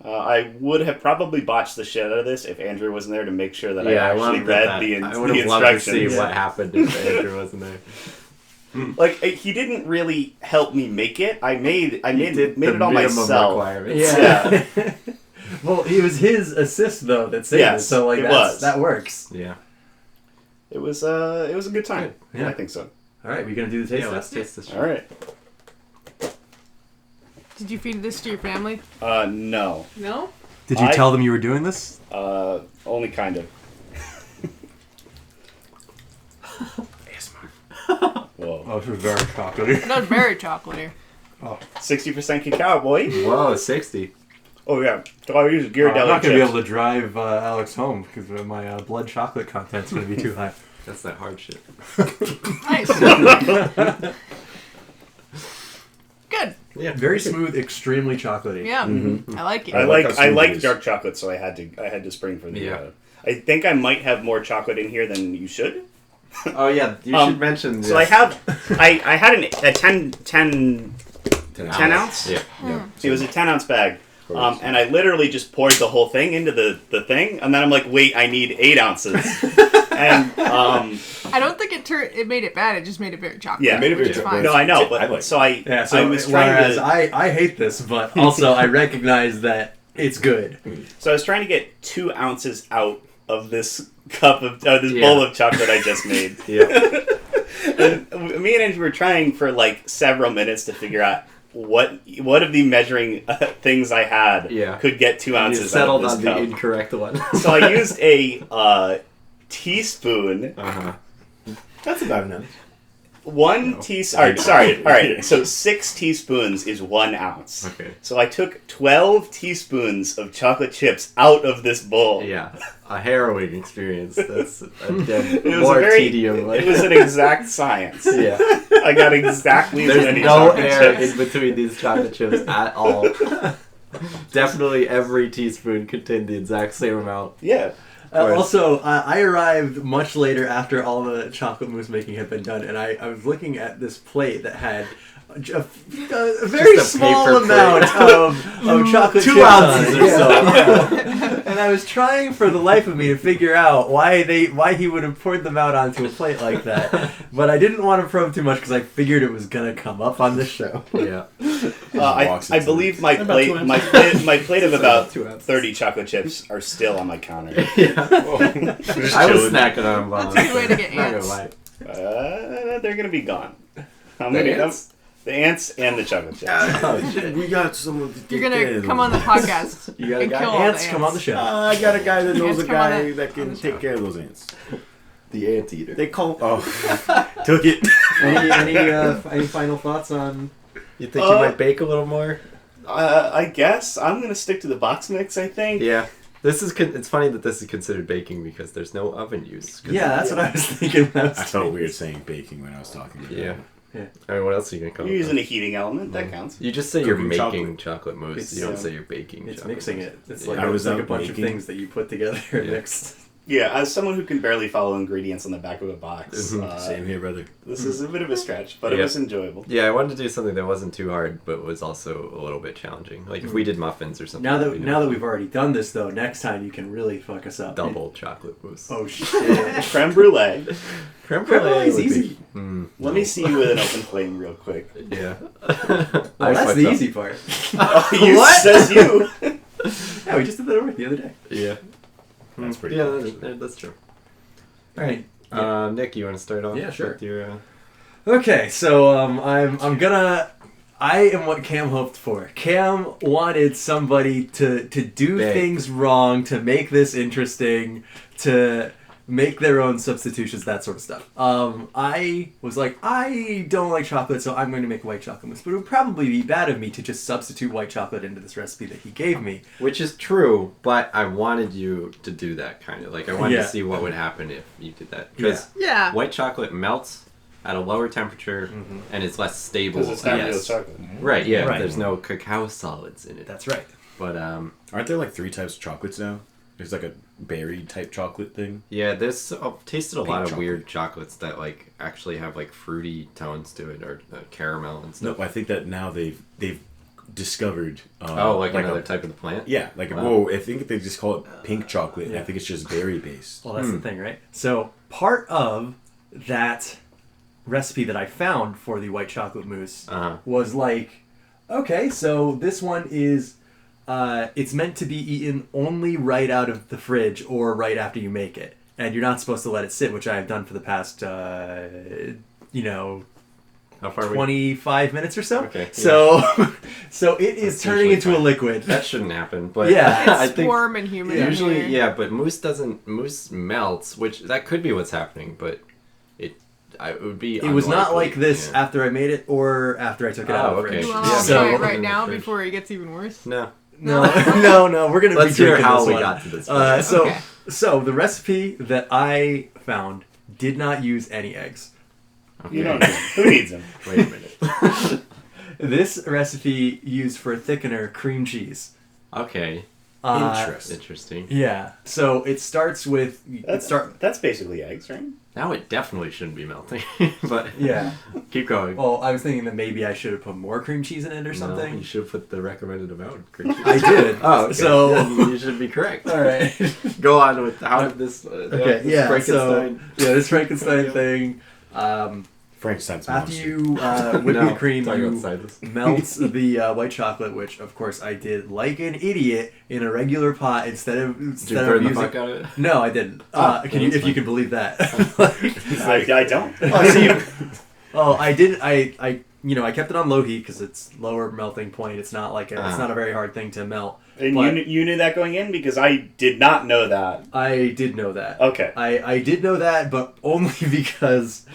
I would have probably botched the shit out of this if Andrew wasn't there to make sure that I actually read the I would have loved to instructions. see what happened if Andrew wasn't there. Like he didn't really help me make it. I made did it the all minimum myself. requirements. Yeah. Well, it was his assist though that saved Yes, it, so like it was. that works. Yeah. It was a good time. Yeah. I think so. All right, we gonna do the taste Yeah, let's test? taste this. All right. Did you feed this to your family? No. No. Did you tell them you were doing this? Only kind of. Whoa. Oh, this was very chocolatey. That was very chocolatey. 60% cacao, boy. Whoa, 60. Oh yeah. So I use Ghirardelli I'm not gonna be chips. able to drive Alex home because my blood chocolate content's gonna be too high. That's that hard shit. Nice. Good. Yeah. Very smooth, extremely chocolatey. Yeah. Mm-hmm. I like it. I like like how smooth it like is. dark chocolate, so I had to spring for the. Yeah. I think I might have more chocolate in here than you should. Oh yeah, you should mention. So I had a 10 ounce. Yeah. It was a 10 ounce bag. And I literally just poured the whole thing into the thing, and then I'm like, wait, I need 8 ounces. And I don't think it made it bad. It just made it very chocolatey. yeah, It made it very which is chocolatey. fine. no, I know, but I like so I Yeah, so I was trying whereas to I hate this, but also I recognize that it's good. so I was trying to get 2 ounces out of this cup of this bowl of chocolate I just made. Yeah. And me and Andrew were trying for like several minutes to figure out what of the measuring things I had could get 2 You ounces out settled of on this the cup. incorrect one. So I used a teaspoon. Uh-huh. That's about enough. One teaspoon. Sorry. All right. So 6 teaspoons is 1 ounce. Okay. So I took 12 teaspoons of chocolate chips out of this bowl. Yeah. A harrowing experience. That's again It was more a very. tedium. It was an exact science. Yeah. I got exactly as There's many no chocolate air chips. in between these chocolate chips at all. Definitely every teaspoon contained the exact same amount. Yeah. Also, I arrived much later after all the chocolate mousse making had been done, and I was looking at this plate that had a very Just a small paper amount of chocolate 2 chips on ounces it. or so. Yeah. And I was trying for the life of me to figure out why he would have poured them out onto a plate like that, but I didn't want to probe too much because I figured it was gonna come up on the show. Yeah. I believe my About plate 2 ounces. my plate of about 2 ounces. 30 chocolate chips are still on my counter. I was snacking on them. That's a good way to get Not gonna ants. lie. They're gonna be gone. The ants and the chocolate chips. Oh shit. We got someone to take You're care gonna of come those. on the podcast You got a and guy? kill all the Ants ants. come on the show. I got a guy that knows Ants a come on guy the- that on can the take show. care of those ants. The anteater. They call. Oh, took it. Any final thoughts on? You think you might bake a little more? I guess I'm gonna stick to the box mix. I think. Yeah. This is. It's funny that this is considered baking because there's no oven use. 'Cause Yeah, that's what I was thinking. When I was I felt weird saying baking when I was talking. About Yeah. it. Yeah. I mean, what else are you gonna call You're it? using a heating element. That counts. You just say you're Cooking making chocolate mousse. It's, You don't uh, say you're baking. It's chocolate mixing mousse. it. It's Yeah. like, I was it's like a out bunch making- of things that you put together and Yeah. mixed. Yeah, as someone who can barely follow ingredients on the back of a box, Same here, brother. this is a bit of a stretch, but it Yeah. was enjoyable. Yeah, I wanted to do something that wasn't too hard, but was also a little bit challenging. Like if we did muffins or something. Now we'd that do we've already done this, though, next time you can really fuck us up. double chocolate mousse. Oh shit! Creme brulee. Creme brulee is would be- easy. Let me see you with an open flame real quick. Yeah. Well, that's the easy part. You says you. Yeah, we just did that over the other day. Yeah. That's pretty. Yeah, cool. that's true. All right. Nick, you want to start off? Yeah, sure. With your, Okay, so I am what Cam hoped for. Cam wanted somebody to do Big. things wrong, to make this interesting, to make their own substitutions, that sort of stuff. I was like, I don't like chocolate, so I'm going to make white chocolate mousse. But it would probably be bad of me to just substitute white chocolate into this recipe that he gave me. which is true, but I wanted you to do that kind of. Like, I wanted Yeah. to see what would happen if you did that. Because Yeah. white chocolate melts at a lower temperature and it's less stable. Because it's not real Yes. chocolate. Right, yeah. Right. There's no cacao solids in it. That's right. But, Aren't there like 3 types of chocolates now? There's like a berry type chocolate thing. yeah, this I've tasted a lot of chocolate. weird chocolates that like actually have like fruity tones to it or caramel and stuff. No, I think that now they've discovered. Like another a, type of the plant. Yeah, like Wow. whoa! I think they just call it pink chocolate. And I Yeah. think it's just berry based. Well, that's the thing, right? So part of that recipe that I found for the white chocolate mousse Uh-huh. was like, okay, so this one is, it's meant to be eaten only right out of the fridge or right after you make it. And you're not supposed to let it sit, which I have done for the past, How far are we? 25 minutes or so. Okay, yeah. So it is That's turning usually into a fine. liquid. That shouldn't happen, but Yeah. I It's think warm and humid. in usually, here. yeah, but mousse melts, which that could be what's happening, but it would be. It was not unlikely, like this yeah. after I made it or after I took it out of the okay. fridge. You want Yeah, to so, try it put it right in the now fridge. before it gets even worse? No. no, no, we're gonna Let's be hear drinking how this we one. got to this. So, Okay. the recipe that I found did not use any eggs. Okay. You don't need them. Who needs them? Wait a minute. This recipe used for thickener cream cheese. Okay. Interesting. Yeah. So it starts with That's basically eggs, right? Now it definitely shouldn't be melting, but Yeah. keep going. Well, I was thinking that maybe I should have put more cream cheese in it or No, something. you should have put the recommended amount of cream cheese. I did. Oh, okay. So Then you should be correct. all right. Go on with how did this? Okay. This Yeah. Frankenstein. So this Frankenstein thing. Frankenstein's After monster. you whip No, the cream, talking you outside this. melt the white chocolate, which of course I did like an idiot in a regular pot instead of Did you burn the using. fuck out of it? No, I didn't. Oh, Can you, that's if you fine. can believe that? I don't. Oh, I did. I I kept it on low heat because it's lower melting point. It's not like it's not a very hard thing to melt. And But you knew that going in because I did not know that. I did know that. Okay. I did know that, but only because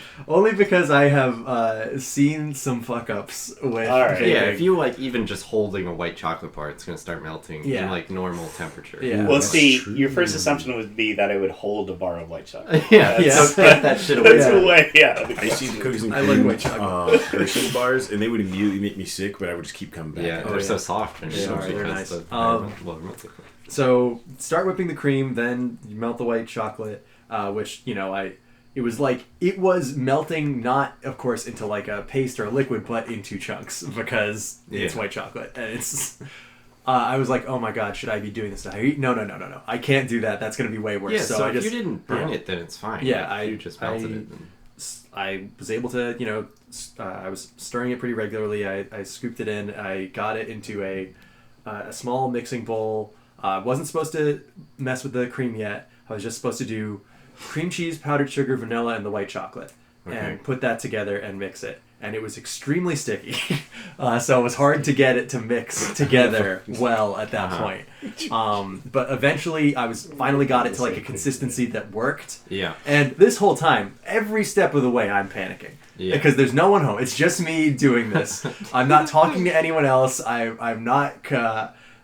I have seen some fuck ups with. All right. baking. Yeah, if you like even just holding a white chocolate bar, it's gonna start melting Yeah. in like normal temperature. Yeah. Well, That's see, true. your first assumption would be that it would hold a bar of white chocolate. yeah. Yeah. So get that shit away. That's Yeah. way, yeah. I used to eat cookies and I cream, like white chocolate. Hershey bars, and they would immediately make me sick, but I would just keep coming back. Yeah, Oh, they're yeah. so soft and They so are, they're because nice. the well, melted. So start whipping the cream, then you melt the white chocolate, which it was melting not, of course, into like a paste or a liquid, but into chunks because it's Yeah. white chocolate and it's. I was like, oh my god, should I be doing this now? No, I can't do that. That's gonna be way worse. Yeah, so I if just, you didn't burn yeah. it, then it's fine. Yeah, Like, if you just melted it. Then... I was able to, I was stirring it pretty regularly. I scooped it in. I got it into a small mixing bowl. Wasn't supposed to mess with the cream yet. I was just supposed to do cream cheese, powdered sugar, vanilla, and the white chocolate. Okay. And put that together and mix it. And it was extremely sticky. So it was hard to get it to mix together well at that point. But eventually I finally got it to like a consistency that worked. Yeah. And this whole time, every step of the way, I'm panicking. Yeah. Because there's no one home. It's just me doing this. I'm not talking to anyone else. I'm not...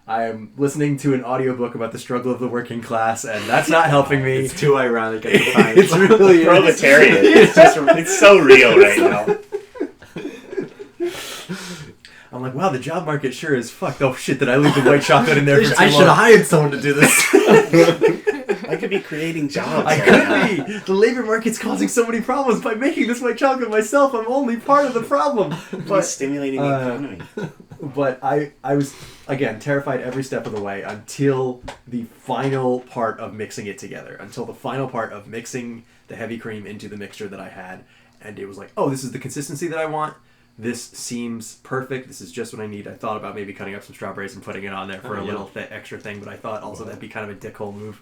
I'm listening to an audiobook about the struggle of the working class, and that's not helping me. It's too ironic at the time. It's really is. Proletariat. It's so real right now. I'm like, wow, the job market sure is fucked. Oh shit, did I leave the white chocolate in there for too I long? should have hired someone to do this. I could be creating jobs. I right could now. be. The labor market's causing so many problems. By making this white chocolate myself, I'm only part of the problem. But stimulating the economy. But I was, again, terrified every step of the way until the final part of mixing it together. Until the final part of mixing the heavy cream into the mixture that I had. And it was like, oh, this is the consistency that I want. This seems perfect. This is just what I need. I thought about maybe cutting up some strawberries and putting it on there for a little extra thing, but I thought also that'd be kind of a dickhole move.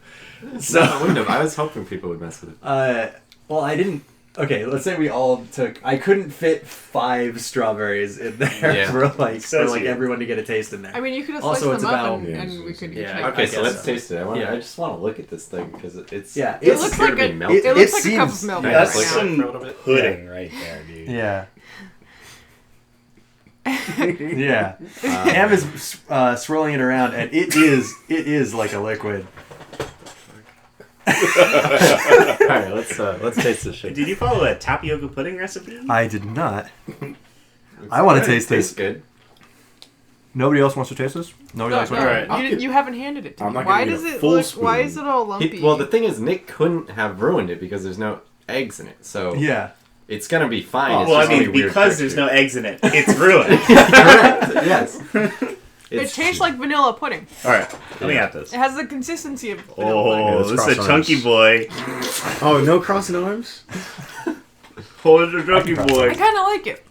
So I wouldn't have. I was hoping people would mess with it. well, I didn't. Okay, let's say we all took. I couldn't fit 5 strawberries in there Yeah. for So like sweet. everyone to get a taste in there. I mean, you could have Also, sliced it's them up about- and we could each Yeah. make Okay, I so guess let's so. taste it. Yeah. I just want to look at this thing because it's. Yeah, It looks like appear to a. be melted. It looks like a cup seems- of milk. Yeah, That's like right that. some For a little bit. pudding right there, dude. Yeah. Yeah. Cam is swirling it around, and it is like a liquid. All right, let's taste this shit. Did you follow a tapioca pudding recipe? I did not. I want to taste Tastes this. good. Nobody else wants to taste this? Nobody else wants to Alright. I'll give- You haven't handed it to I'm me. not Why gonna does get a it full look? Why spoon. is it all lumpy? Well, the thing is, Nick couldn't have ruined it because there's no eggs in it, so Yeah. it's gonna be fine. It's Well, I just gonna mean, be weird because there's no texture. eggs in it, it's ruined. Correct. Yes. it tastes like vanilla pudding. All right, let me at this. It has the consistency of vanilla pudding. Oh, let's this is a cross chunky arms. boy. Oh, no crossing arms? Hold the cookie I boy. kind of like it.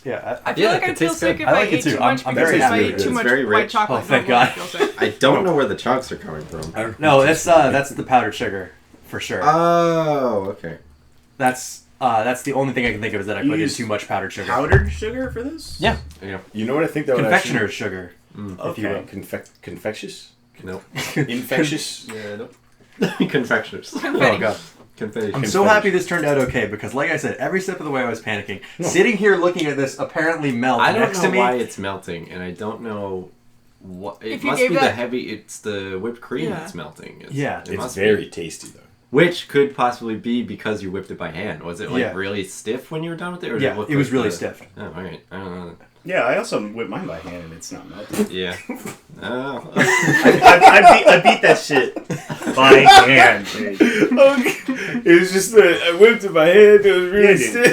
Yeah. I feel Yeah, like it I'd feel tastes sick good. if I I, like it ate too. too much I'm because very if I happy ate with it. too It's much very white rich. chocolate, Oh, thank I God. feel sick. I don't know where the chunks are coming from. No, that's the powdered sugar for sure. Oh, okay. That's the only thing I can think of is that I You put in use too much powdered sugar. Powdered sugar for this? Yeah. Yeah. You know what I think that would Confectioner's sugar. actually... if you will. Confectious? Nope. Infectious? Yeah, nope. Confectioners. Oh god. Confetti. I'm so happy this turned out okay because, like I said, every step of the way I was panicking. Sitting here looking at this apparently melt I don't next know to me. why it's melting, and I don't know what. It If you must gave be the that- heavy. It's the whipped cream Yeah. that's melting. Yeah. it It's must very be. tasty, though. Which could possibly be because you whipped it by hand. Was it like Yeah. really stiff when you were done with it? Or did Yeah, look it was like really the- stiff. Oh, all right. I don't know. Yeah, I also whip mine by hand and it's not melting. Yeah. Oh. I beat that shit by hand, dude. It was just that I whipped it by hand. It was really Yeah, dude. stiff.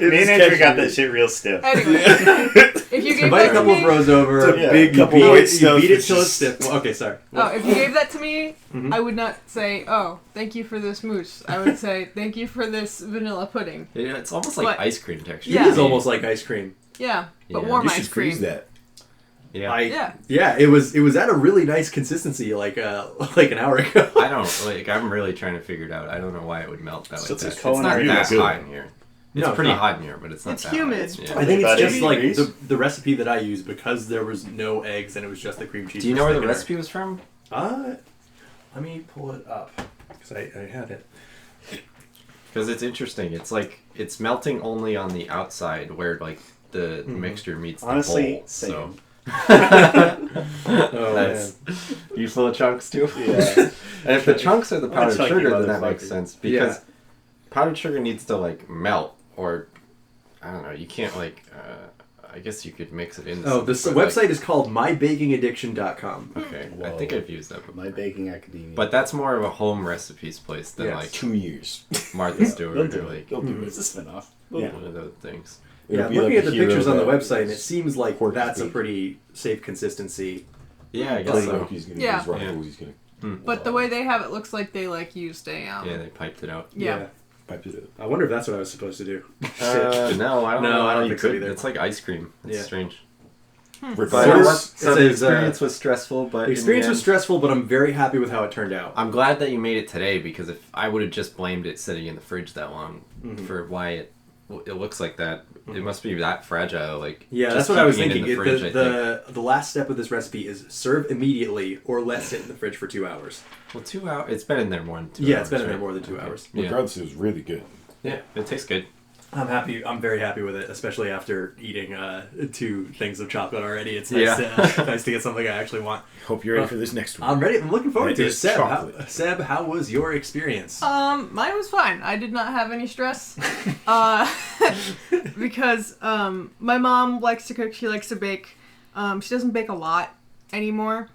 Me and Andrew got that shit real stiff. Anyway, if you gave Invite a that to couple of me, bros over. Yeah, Big couple you beat white it, you stuff, beat it it's till it's just- stiff. Well, okay, sorry. if you gave that to me, Mhm. I would not say, "Oh, thank you for this mousse." I would say, "Thank you for this vanilla pudding." Yeah, it's almost like But- ice cream texture. Yeah. It is almost like ice cream. Yeah, but Yeah. warm You ice should cream. freeze that. Yeah. Yeah. It was at a really nice consistency like an hour ago. I don't like. I'm really trying to figure it out. I don't know why it would melt that So like it's that. a It's not culinary that good. hot in here. It's No, pretty it's not. hot in here, but it's not It's that humid. hot. Yeah. I think it's About just 80 like degrees? the recipe that I used because there was no eggs and it was just the cream cheese. Do you know where the thickener. recipe was from? Let me pull it up because I had it. Because it's interesting. It's like it's melting only on the outside where like the mixture meets Honestly, the bowl. same. Oh That's you full of chunks too. Yeah. And if the chunks are the I'm powdered chunky sugar, then that makes motherfucker. sense because powdered sugar needs to like melt, or I don't know. You can't like. I guess you could mix it in. Oh, this website is called mybakingaddiction.com. Okay, I Whoa. think I've used that before. My baking academia. But that's more of a home recipes place than Yes. like 2 years. Martha they'll Stewart do or it. like They'll do it. It's a spinoff. Yeah. one of those things. Yeah, It'll be looking like at a the hero pictures on the that website, it is seems like pork that's a beef. pretty safe consistency. Yeah, I guess Like, so. he's gonna Yeah. use Ruffles, he's gonna But the way they have it looks like they like used a Yeah, they piped it out. yeah. pipe it up. I wonder if that's what I was supposed to do. No, I don't No, know. I don't You think so could. either. It's like ice cream. It's Yeah. strange. But But First, so it the says, experience was stressful, but The experience in the was end, stressful, but I'm very happy with how it turned out. I'm glad that you made it today because if I would have just blamed it sitting in the fridge that long for why it looks like that, it must be that fragile. Like Yeah, just that's what I was keeping it thinking. in the fridge, I think. The last step of this recipe is serve immediately or let sit in the fridge for 2 hours. Well, 2 hours. It's been in there more than 2 hours. Yeah, it's been in there right? more than 2 Okay. hours. Yeah. Regardless, it was really good. Yeah, it tastes good. I'm happy. I'm very happy with it, especially after eating 2 things of chocolate already. It's nice, nice to get something I actually want. Hope you're ready for this next one. I'm ready. I'm looking forward It to it. is Seb, chocolate. how was your experience? Mine was fine. I did not have any stress. Because my mom likes to cook, she likes to bake. She doesn't bake a lot anymore.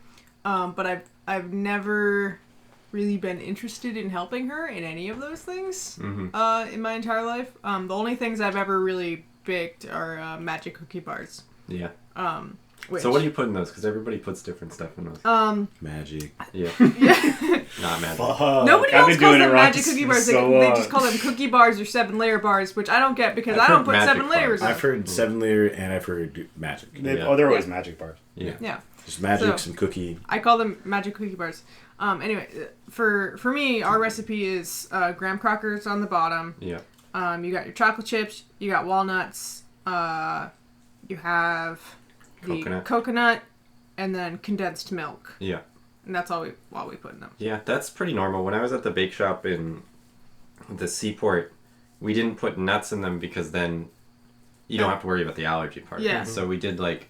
But I've never really been interested in helping her in any of those things in my entire life. The only things I've ever really baked are magic cookie bars. Yeah. Which, So what do you put in those? Because everybody puts different stuff in those. Magic. Yeah. yeah. Not magic. Nobody I've else been calls doing them it wrong magic cookie bars. so They long. just call them cookie bars or 7-layer bars, which I don't get because I've I don't heard put magic 7 layers in. I've heard 7-layer and I've heard magic. Yeah. Oh, they're always magic bars. Yeah. Yeah. Just magic, So- some cookie. I call them magic cookie bars. Anyway, for me, our recipe is graham crackers on the bottom. Yeah. You got your chocolate chips. You got walnuts. You have the coconut, and then condensed milk. Yeah. And that's all we put in them. Yeah, that's pretty normal. When I was at the bake shop in the Seaport, we didn't put nuts in them because then you don't have to worry about the allergy part. Yeah. So we did like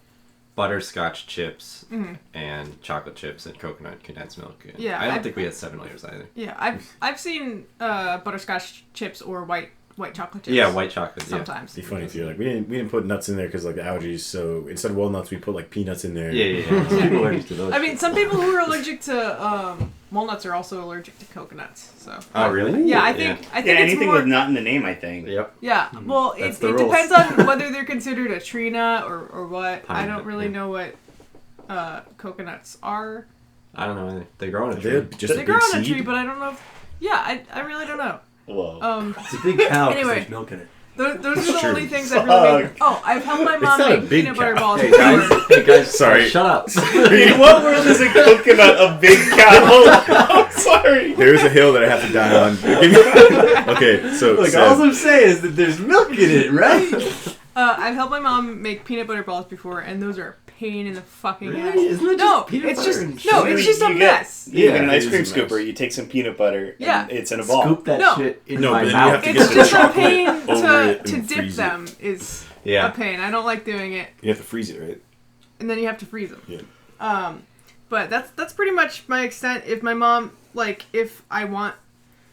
butterscotch chips and chocolate chips and coconut condensed milk. And Yeah, I don't I've- think we had 7 layers either. Yeah, I've seen butterscotch chips or white chocolate chips. Yeah, white chocolate. Sometimes. It'd be funny if you're like, we didn't put nuts in there because like the allergies. So instead of walnuts, we put like peanuts in there. Yeah. Some people are allergic to those. I mean, some people who are allergic to walnuts are also allergic to coconuts. So. Oh, really? Yeah, I think Yeah, it's anything more. with nut in the name, I think. Yep. Yeah, well, it That's the rules. depends on whether they're considered a tree nut or what. Pine I don't nut, really yeah. know what coconuts are. I don't know. They grow on a They're tree. just They a grow big on a seed. tree, but I don't know if... Yeah, I really don't know. Whoa. It's a big cow 'cause Anyway. there's milk in it. Those are the True. only things I've really made. Oh, I've helped my mom not a make big peanut butter cow. balls. Hey guys, Sorry. shut up. In what world is a coconut a big cow? I'm sorry. There's a hill that I have to die on. Okay, so Look, Seb, all I'm saying is that there's milk in it, right? I've helped my mom make peanut butter balls before, and those are a pain in the fucking ass. Really? Isn't it No, just peanut it's butter just and no, sugar? it's just a You get- mess. You get an Yeah, ice it cream is a mess. scooper, you take some peanut butter, Yeah. and it's in a ball. Scoop that No. shit in No, my but then you mouth. have to It's get the just a chocolate pain over it to and dip freeze it. them is Yeah. a pain. I don't like doing it, You have to freeze it, right? and then you have to freeze them. Yeah. But that's pretty much my extent. If my mom if I want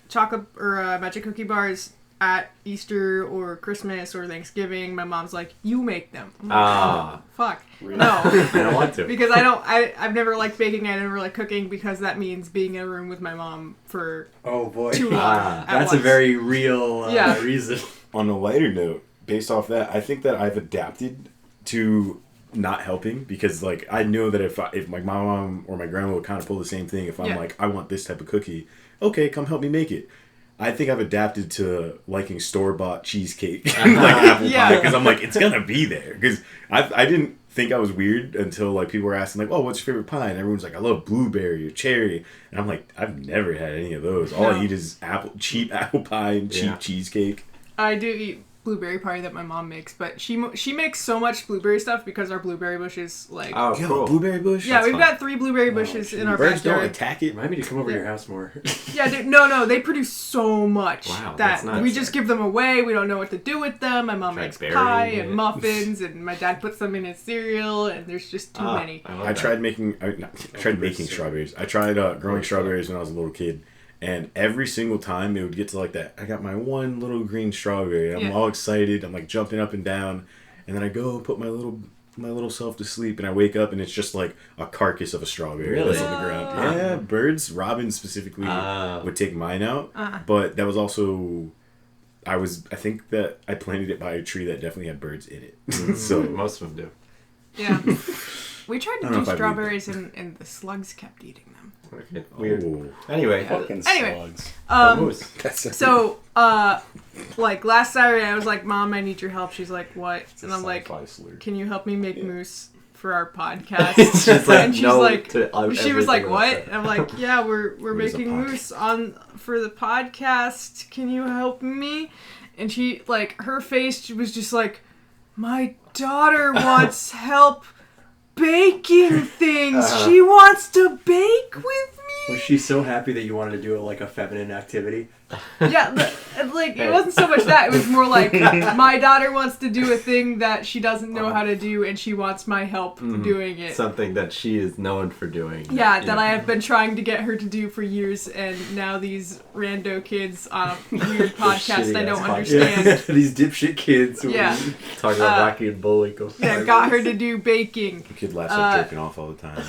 chocolate or magic cookie bars at Easter or Christmas or Thanksgiving, my mom's like, "You make them." I'm like, Ah. "Oh, fuck. Really? No. I don't want to. Because I've never liked baking, I never liked cooking, because that means being in a room with my mom for Oh boy. too long. Ah, at That's a once. very real Yeah. reason. On a lighter note, based off that, I think that I've adapted to not helping because, like, I know that if my mom or my grandma would kind of pull the same thing, if I'm Yeah. like, I want this type of cookie, okay, come help me make it. I think I've adapted to liking store-bought cheesecake, like apple Yeah. pie, because I'm like, it's gonna be there. Because I didn't think I was weird until, like, people were asking, like, oh, what's your favorite pie? And everyone's like, I love blueberry or cherry. And I'm like, I've never had any of those. All I No. eat is cheap apple pie and cheap Yeah. cheesecake. I do eat blueberry pie that my mom makes, but she makes so much blueberry stuff because our blueberry bush is like... Oh, Yo, cool. blueberry bush? yeah, that's we've fun. got 3 blueberry bushes in our Birds don't backyard. attack it. Remind me to come over to Yeah. your house more. Yeah, no, they produce so much Wow, that that's nuts. we just give them away. We don't know what to do with them. My mom Try makes burying pie it. and muffins, and my dad puts them in his cereal, and there's just too many. I tried making strawberries. I tried growing strawberries when I was a little kid, and every single time it would get to like that. I got my one little green strawberry. I'm Yeah. all excited. I'm like jumping up and down, and then I go put my little self to sleep, and I wake up and it's just like a carcass of a strawberry Really? that's on the ground. Yeah, birds, robins specifically would take mine out, but that was also. I think that I planted it by a tree that definitely had birds in it. So most of them do. Yeah. We tried to I don't know do if I believe strawberries, and the slugs kept eating them. Okay, weird. Oh. Anyway, Fucking Anyway. slugs. Mousse. So, like last Saturday, I was like, "Mom, I need your help." She's like, "What?" And I'm like, "Can you help me make mousse for our podcast?" She's like, and she's no like, to she was like, everything "What?" I said. And I'm like, "Yeah, we're What is a making podcast? mousse for the podcast. Can you help me?" And she her face was just like, "My daughter wants help baking things. She wants to bake with me." Was she so happy that you wanted to do it like a feminine activity? Yeah, it wasn't so much that. It was more like, my daughter wants to do a thing that she doesn't know how to do, and she wants my help doing it. Something that she is known for doing. Yeah, that I have been trying to get her to do for years, and now these rando kids on a weird podcast I don't shitty-ass understand. These dipshit kids. who- Yeah. Talking about Rocky and Bullwinkle. Yeah, got her to do baking. The kid laughs like jerking off all the time.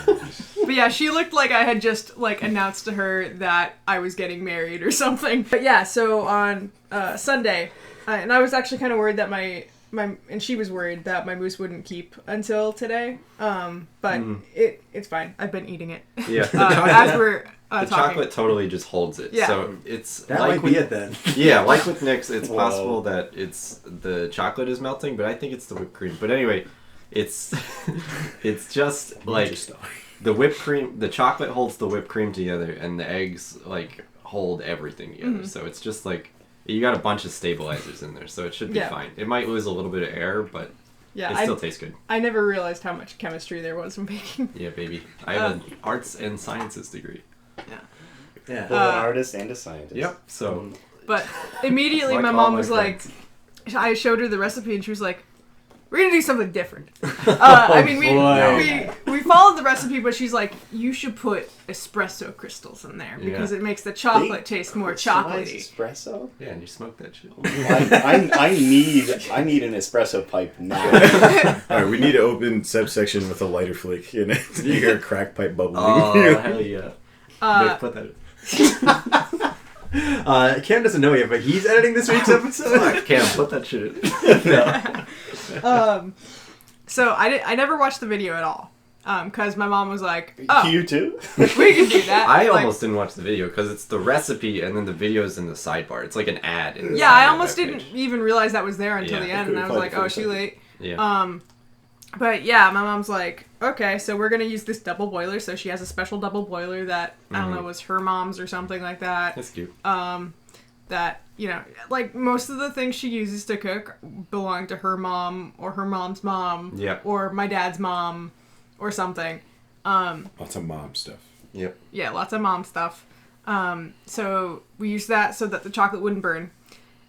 But yeah, she looked like I had just announced to her that I was getting married or something. But yeah, so on Sunday, and I was actually kind of worried that my and she was worried that my mousse wouldn't keep until today. But it's fine. I've been eating it. Yeah. As we're The talking. chocolate totally just holds it. Yeah. So it's That like might with, be it then. Yeah, like with Nick's, it's Whoa. possible that it's the chocolate is melting, but I think it's the whipped cream. But anyway, it's just like the whipped cream, the chocolate holds the whipped cream together, and the eggs hold everything together. So it's just like you got a bunch of stabilizers in there, so it should be Yeah. fine. It might lose a little bit of air, but Yeah, it still tastes good. I never realized how much chemistry there was in baking. Yeah, baby. I have an arts and sciences degree. Yeah. Both an artist and a scientist. Yep. So But immediately Like my all mom my was like, friends. I showed her the recipe and she was like, we're gonna do something different. I mean, we followed the recipe, but she's like, you should put espresso crystals in there because it makes the chocolate taste more chocolatey. Espresso? yeah, and you smoke that shit. I need an espresso pipe now. All right, we need to open subsection with a lighter flick, and you hear a crack pipe bubbling. Oh hell yeah! Nick, put that. Cam doesn't know yet, but he's editing this week's episode. Cam, put that shit in. So I never watched the video at all. Because my mom was like, "Oh, You too? we can do that." I Like, almost didn't watch the video because it's the recipe and then the video's in the sidebar. It's like an ad. In the Yeah, I side of almost that didn't page. even realize that was there until Yeah. the end, and I was Couldn't like, find "Oh, it for a too second. late." Yeah. But yeah, my mom's like, "Okay, so we're gonna use this double boiler." So she has a special double boiler that I don't know was her mom's or something like that. That's cute. That like most of the things she uses to cook belong to her mom or her mom's mom, Yep. or my dad's mom, or something. Lots of mom stuff. Yep. Yeah, lots of mom stuff. So we used that so that the chocolate wouldn't burn.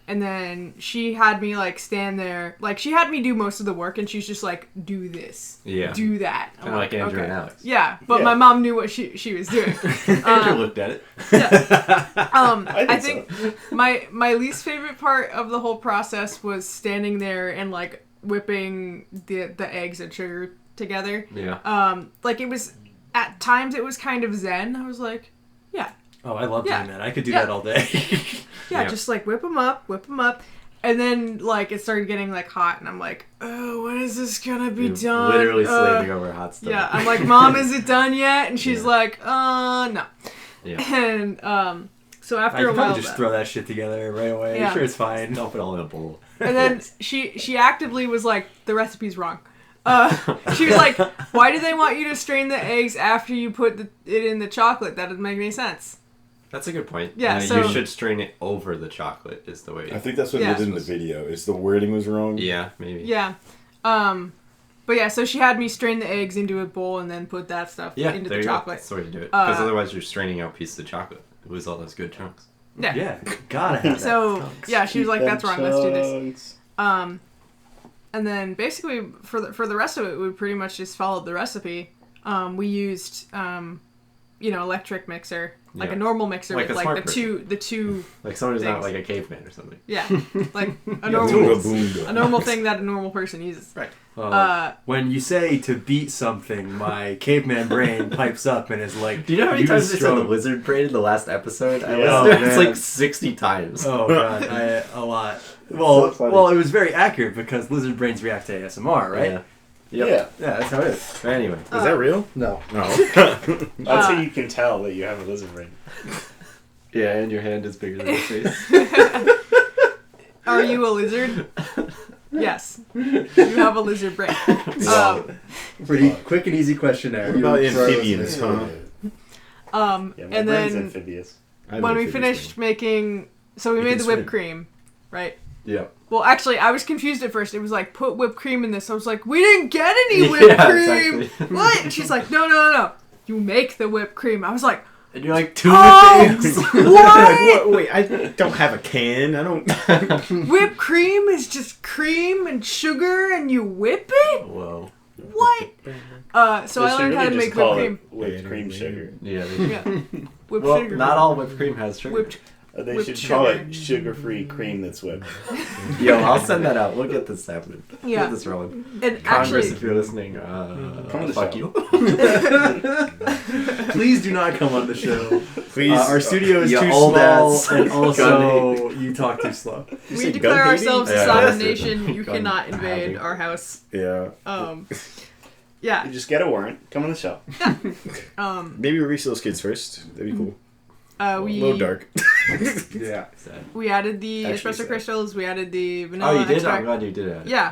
And then she had me like stand there, like she had me do most of the work, and she's just like, "Do this, Yeah. do that." I'm Kind of like Andrew and Alex. Yeah, but Yeah. my mom knew what she was doing. Andrew looked at it. I think my least favorite part of the whole process was standing there and like whipping the eggs and sugar together. Yeah. Like it was at times it was kind of zen. I was like, yeah. Oh, I love Yeah. doing that. I could do Yeah. that all day. Yeah, Yep. just like whip them up. And then like it started getting like hot and I'm like, "Oh, when is this gonna be You're done?" literally slaving over hot stuff. Yeah, I'm like, "Mom, is it done yet?" And she's Yeah. like, no." Yeah. And so I after could a while probably just throw that shit together right away. Yeah. Sure, it's fine. Dump it all in a bowl. and then she actively was like, "The recipe's wrong." She was like, "Why do they want you to strain the eggs after you put it in the chocolate? That doesn't make any sense." That's a good point. Yeah, You so- should strain it over the chocolate is the way. I think that's what Yeah. they did in the video. Is the wording was wrong. Yeah, maybe. Yeah. But yeah, so she had me strain the eggs into a bowl and then put that stuff Yeah, into there the you chocolate. go. That's the way to do it. Because Uh, otherwise you're straining out pieces of chocolate. Lose all those good chunks. Yeah. Yeah, gotta have that. So yeah, she was like, "That's wrong. Let's do this." Chunks. And then basically for the rest of it, we pretty much just followed the recipe. We used electric mixer, like Yeah. a normal mixer Like with a like smart the two Like someone who's not Things. like a caveman or something. yeah, like a Tools. normal a normal thing that a normal person uses. Right. When you say to beat something, my caveman brain pipes up and is like, Do you know how many times they said the strong- lizard brain in the last episode? I Yeah. listened to it. Oh, It's man. like 60 times. Oh god, a lot. Well, So funny. well, it was very accurate because lizard brains react to ASMR, right? Yeah. Yep. Yeah. Yeah, that's how it is. Anyway. Is that real? No. No. That's how you can tell that you have a lizard brain. Yeah, and your hand is bigger than your face. Are you a lizard? Yes, you have a lizard brain. Pretty quick and easy questionnaire. What about amphibians, huh? Yeah, my And brain's then amphibious. I'm when we amphibious, finished making, so we You made can the whipped swim. cream, right? Yep. Well, actually, I was confused at first. It was like, put whipped cream in this. I was like, we didn't get any whipped cream. Exactly. What? And she's like, no. You make the whipped cream. I was like, And you're like, two Oh! things. what? Wait, I don't have a can. I don't. Whipped cream is just cream and sugar and you whip it? Whoa. What? So They I should learned how to really just make call whipped it cream. whipped cream sugar. Yeah. Yeah. Whipped Well, sugar. not all whipped cream has sugar. Whipped. They Whipped should call sugar. it sugar-free cream that's whipped. Yo, I'll send that out. We'll get this happening. Yeah. Get this rolling. And Congress, actually, if you're listening, Come on the fuck show. you. Please do not come on the show. Please. Our studio is You too old small, ass. and Gun also you talk too slow. You we say declare gun hating? ourselves a Yeah, sovereign that's it. nation. You Gun cannot invade having. our house. Yeah. Yeah. You just get a warrant. Come on the show. Maybe we reach those kids first. That'd be cool. A We little dark. Yeah. we added the Actually espresso sad. crystals. We added the Oh, vanilla you did? extract. I'm glad you did it. Yeah.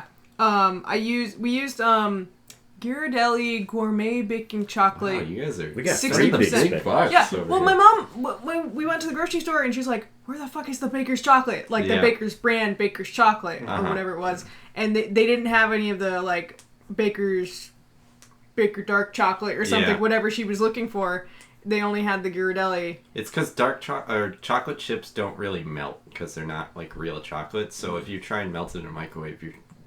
We used Ghirardelli gourmet baking chocolate. Wow, you guys are. We got 60%. three big big bucks. Yeah. over Well, here. my mom, when we went to the grocery store, and she's like, "Where the fuck is the baker's chocolate? Like the Yeah. baker's brand, baker's chocolate, or Uh-huh. whatever it was." And they didn't have any of the like baker dark chocolate or something, Yeah. whatever she was looking for. They only had the Ghirardelli. It's because chocolate chips don't really melt because they're not like real chocolate. So if you try and melt it in a microwave,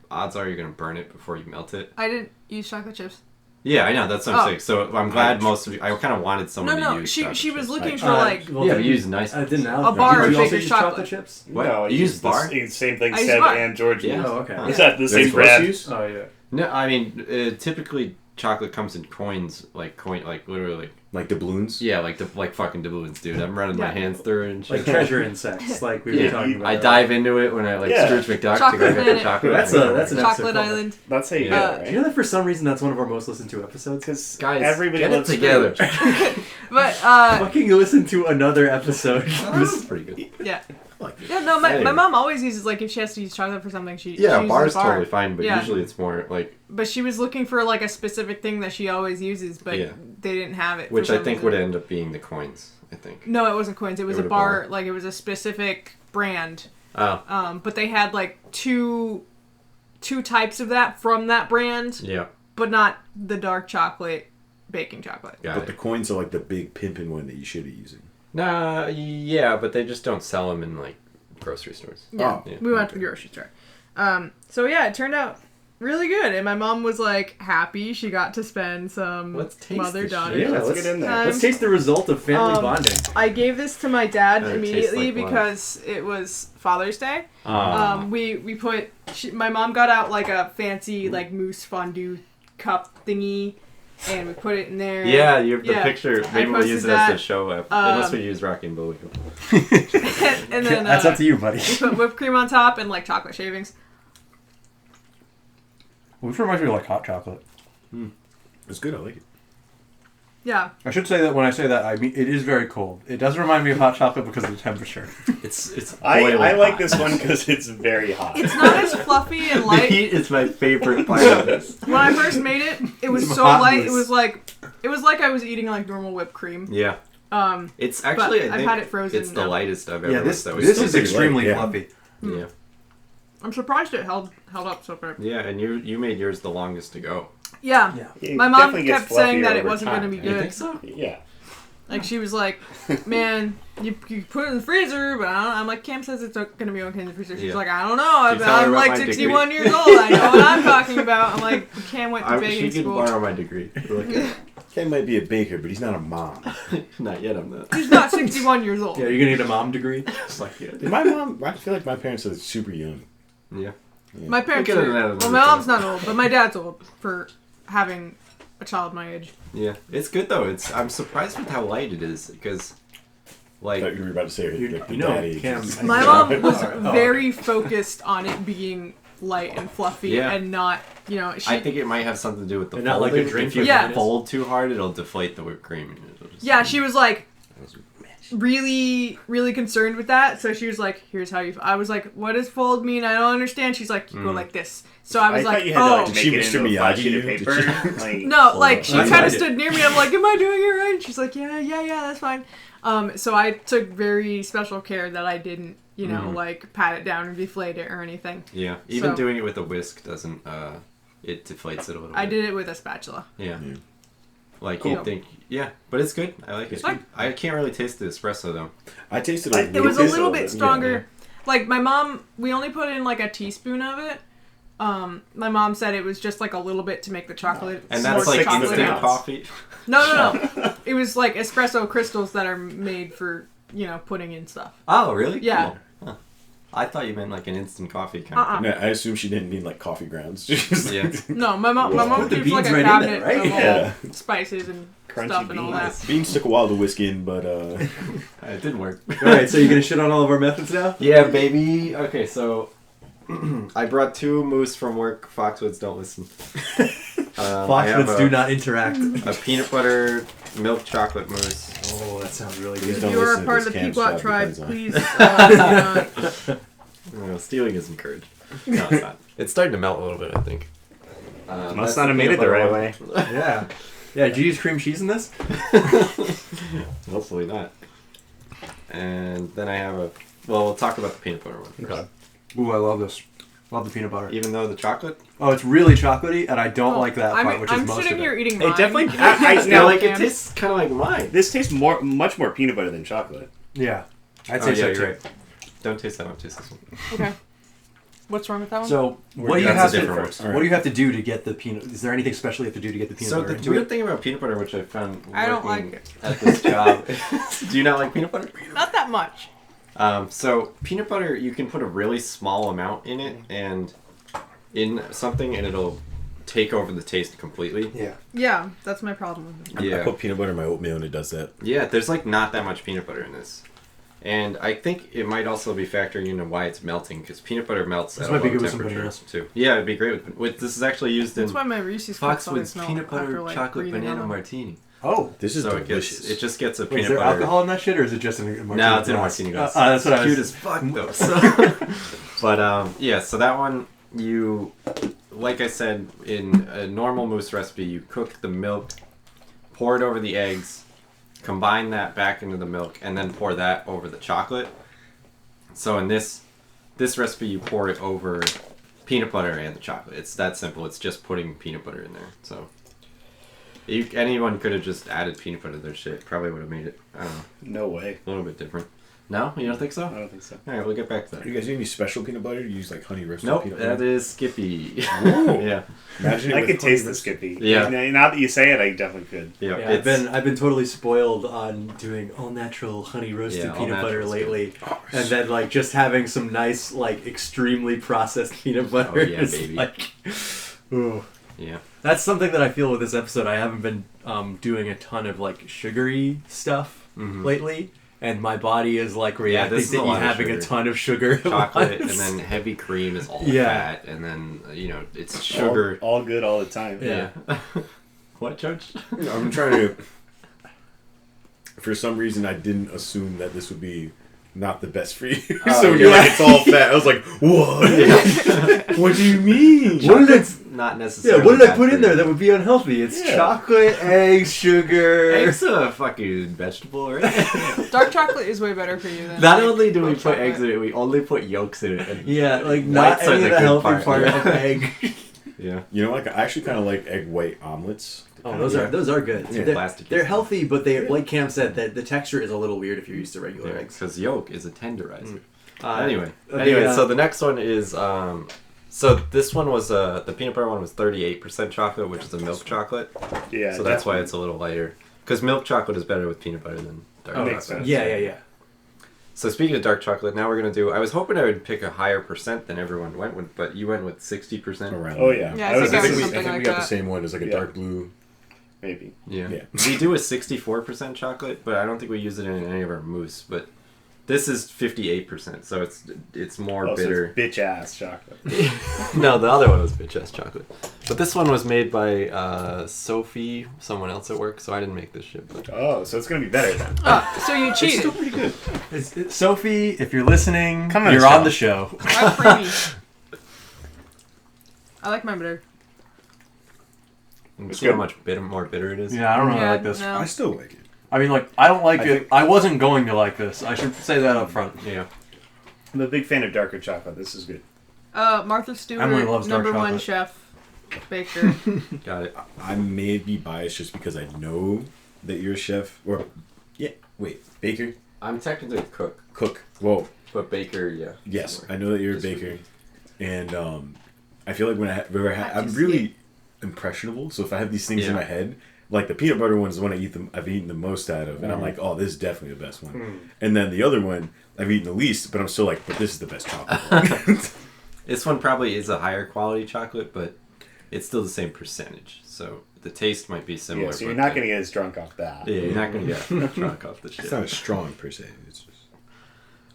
odds are you're gonna burn it before you melt it. I didn't use chocolate chips. Yeah, I know. That's what I'm Oh. saying. So I'm glad most of you. I kind of wanted someone No, to use. she chocolate was chips. looking Like, for like. Yeah, but you use nice didn't A bar Did of you also baker's use chocolate. chips? What? No, You use bar? The same thing I use Seb bar. and George Yeah. used. Oh, okay. Huh. Is that the That's same supposed to brand? use? Oh yeah. No, I mean typically chocolate comes in coins, like literally. Like doubloons? Yeah, like fucking doubloons, dude. I'm running my hands through it and shit. Like treasure insects, like we were talking about. I dive into it when I like Scrooge McDuck Chocolate to go get the planet. chocolate. That's an episode Chocolate called Island. That's how you Yeah. get it, Do right? you know that for some reason that's one of our most listened to episodes? Because Guys, everybody get it loves together. Scrooge. But Fucking listen to another episode. This is pretty good. yeah. Like, Yeah, no, my Anyway. mom always uses, like, if she has to use chocolate for something, she Yeah, uses bar's bar. totally fine, but Yeah. usually it's more like, But she was looking for, like, a specific thing that she always uses, but Yeah. they didn't have it. which for I some think reason. would end up being the coins. I think. No, it wasn't coins. It was It a was a bar, bar. like, it was a specific brand. Oh, But they had, like, two types of that from that brand, yeah, but not the dark chocolate baking chocolate. got but it. the coins are like the big pimpin' one that you should be using. Nah, yeah, but they just don't sell them in like grocery stores. Yeah, Oh, yeah, we went to the grocery store. So yeah, it turned out really good, and my mom was like happy she got to spend some Let's taste mother-daughter. this shit. Yeah, Let's get in there. Let's taste the result of family bonding. I gave this to my dad And it tastes immediately like love. because it was Father's Day. We put my mom got out like a fancy like mousse fondue cup thingy, and we put it in there. Yeah, you have the Yeah. picture. I Maybe we'll posted use it as the that. show app. Unless we use Rocky and Bullwinkle. and then That's up to you, buddy. we put whipped cream on top and like chocolate shavings. Which reminds me of like hot chocolate. It's good. I like it. Yeah. I should say that when I say that, I mean it is very cold. It does remind me of hot chocolate because of the temperature. It's I boiling like hot. this one because it's very hot. It's not as fluffy and The light. heat is my favorite part of this. When I first made it, it was Some so hot light. mousse. It was like I was eating like normal whipped cream. Yeah, Um, it's actually. But I I've think had it frozen It's the now. lightest I've ever. Yeah, this that was this still is pretty extremely light, yeah. fluffy. light. Yeah, I'm surprised it held up so far. yeah, and you made yours the longest to go. Yeah. Yeah. It My mom definitely gets kept saying that fluffier it over wasn't time, going to be right? You good. think so? Yeah. Like she was like, "Man, you put it in the freezer," but I don't, I'm like, "Cam says it's going to be okay in the freezer." She's Yeah. like, "I don't know. She's telling her I'm about like my 61 degree. years old. I know what I'm talking about." I'm like, "Cam went to She baking can school. borrow my degree. Like, Ken might be a baker, but he's not a mom. not yet. I'm not. He's not 61 years old." Yeah, you're gonna get a mom degree. Fuck yeah. My mom, I feel like my parents are super young. Yeah. My parents Look at are, it, well, my mom's not old, but my dad's old for having a child my age. Yeah, it's good though. I'm surprised with how light it is because, I thought like, you were about to say You the know, daddy. Cam. My mom was Oh. very focused on it being light and fluffy Yeah. and not, she, I think it might have something to do with the And not like a folding. drink If you Yeah. fold too hard, it'll deflate the whipped cream. And it'll just, yeah, she was like really, really concerned with that. So she was like, "Here's how you." I was like, "What does fold mean? I don't understand." She's like, "You go like this." So I was thought like, you had "Oh." to like, Did make she it Mr. into a flat Miyagi sheet of you? paper. Did Like, No, like she I kind of did. stood near me. I'm like, "Am I doing it right?" And she's like, "Yeah, that's fine." So I took very special care that I didn't, like pat it down or deflate it or anything. Yeah, even So- doing it with a whisk doesn't. It deflates it a little bit. I did it with a spatula. Yeah. Yeah. Like Cool. you think, yeah, but it's good. I like it. fine. I can't really taste the espresso though. I tasted a It was a little bit bit of it. stronger. Like my mom, we only put in like a teaspoon of it. My mom said it was just like a little bit to make the chocolate. And more that's like chocolate instant ounce. coffee. No. It was like espresso crystals that are made for putting in stuff. Oh, really? Yeah. Cool. Huh. I thought you meant like an instant coffee kind of No, I assume she didn't mean like coffee grounds. She was thing. like, Yeah. No, my mom Put the keeps like beans a right in cabinet there, right? of all Yeah. spices and Crunchy stuff and all that. beans. Beans took a while to whisk in, but It didn't work. All right, so you're gonna shit on all of our methods now? Yeah, baby. Okay, so I brought 2 Mousse from work. Foxwoods don't listen. I have Foxwoods do not interact. a peanut butter milk chocolate mousse. Oh, that sounds really Please good. don't If you are listen a to part of this the Cam's Pequot job tribe, depends on- please do not. Well, stealing is encouraged. No, it's not. It's starting to melt a little bit, I think. Must That's not have made it the peanut right butter way. Yeah. Yeah, did you use cream cheese in this? one. Hopefully not. And then I have we'll talk about the peanut butter one first. Okay. Ooh, I love this. Love the peanut butter. Even though the chocolate, Oh, it's really chocolatey, and I don't like that part, which is I'm most sitting of here it. eating It mine. definitely. I now, like it tastes kind of like mine. this tastes much more peanut butter than chocolate. Yeah, I'd Oh, say yeah, so you're too. right. Don't taste that one. Taste this one. Okay. What's wrong with that one? So, what do you That's have a to? different one. All right. What do you have to do to get the peanut? Is there anything special you have to do to get the peanut So butter the into weird it? thing about peanut butter, which I found I don't working like it. at this job, do you not like peanut butter? Not that much. So peanut butter, you can put a really small amount in it and in something, and it'll take over the taste completely. Yeah. Yeah, that's my problem with it. I Yeah. put peanut butter in my oatmeal and it does that. Yeah, there's like not that much peanut butter in this. And I think it might also be factoring into why it's melting, because peanut butter melts at a might be low good with some temperature bananas. too. Yeah, it'd be great with this is actually used in That's why my Reese's Cups always Foxwoods melt peanut butter after, like, chocolate reading banana on them. martini. Oh. This is So delicious. it just gets a Wait, peanut is there butter. alcohol in that shit, or is it just in a martini No, it's in a glass? martini glass. That's what I was... Cute as fuck though. So. But yeah, so that one you, like I said, in a normal mousse recipe, you cook the milk, pour it over the eggs, combine that back into the milk, and then pour that over the chocolate. So in this recipe, you pour it over peanut butter and the chocolate. It's that simple. It's just putting peanut butter in there. So anyone could have just added peanut butter to their shit. Probably would have made it, I don't know, No way. a little bit different. No? You don't think so? I don't think so. All right, we'll get back to that. Do you guys use any special peanut butter? Do you use like honey roasted Nope, peanut that butter? is Skippy. Ooh. Yeah. Imagine it I with could honey taste the roasted. Skippy. Yeah. Now that you say it, I definitely could. Yeah, Yeah, I've been totally spoiled on doing all natural honey roasted Yeah, all peanut butter natural's lately, Oh, and then like just having some nice like extremely processed peanut butter. Oh, yeah, is baby. like, ooh. Yeah. That's something that I feel with this episode. I haven't been doing a ton of like sugary stuff Mhm. lately, and my body is like reacting this is to a lot of having a sugar. ton of sugar. at Chocolate and once. then heavy cream is all Yeah. fat, and then it's sugar. All good all the time. Yeah. What, George? I'm trying to. For some reason, I didn't assume that this would be not the best for you. Oh, So yeah. you're like, it's all fat. I was like, what? What do you mean? What did Chocolate's not necessarily. Yeah, what did I bad put for in there you. that would be unhealthy? It's Yeah. chocolate, eggs, sugar. Eggs a fucking vegetable, right? Dark chocolate is way better for you than Not like, only do we milk put chocolate. eggs in it, we only put yolks in it. And Yeah, like not whites are any of the good healthy part yeah. of egg. Yeah. You know, like I actually kind of like egg white omelets. Oh, those are good. Yeah, they're, plastic. they're healthy, but they like Cam said that the texture is a little weird if you're used to regular eggs. Because yolk is a tenderizer. Uh, Anyway, the, so the next one is so this one was the peanut butter one was 38% chocolate, which is a milk chocolate. Yeah. So that's why it's a little lighter. Because milk chocolate is better with peanut butter than dark Oh, chocolate. makes sense. yeah. So speaking of dark chocolate, now we're gonna do. I was hoping I would pick a higher percent than everyone went with, but you went with 60%. Around. Oh yeah. Yeah, I was I think I it think, was we, I something think we like got that. the same one. It's like a Yeah. dark blue. maybe. Yeah. Yeah. We do a 64% chocolate, but I don't think we use it in any of our mousse. But this is 58%, so it's more Oh, so bitter. it's bitch ass chocolate. No, the other one was bitch ass chocolate. But this one was made by Sophie, someone else at work, so I didn't make this shit. But Oh, so it's gonna be better then. So you It's cheated. still pretty good. Sophie, if you're listening, Come on you're the on show. the show. I'm creamy. I like mine better. see how much more bitter it is. Yeah, I don't really Yeah, like this. no. I still like it. I mean, like, I don't like I it. think- I wasn't going to like this. I should say that up front. Yeah. I'm a big fan of darker chocolate. This is good. Martha Stewart, Emily loves dark #1 chocolate. chef, baker. Got it. I may be biased just because I know that you're a chef. Or, yeah, wait, baker? I'm technically a cook, Cook. Whoa. but baker, yeah. Yes, somewhere. I know that you're a Just baker. And I feel like when I'm really impressionable, so if I have these things in Yeah. my head, like the peanut butter one is the one I've eaten the most out of, and I'm like, oh, this is definitely the best one. And then the other one I've eaten the least, but I'm still like, but this is the best chocolate. This one probably is a higher quality chocolate, but it's still the same percentage. So the taste might be similar. Yeah, so you're but not gonna get as drunk off that. Yeah, you're not gonna get drunk off the shit. It's not as strong per se. It's just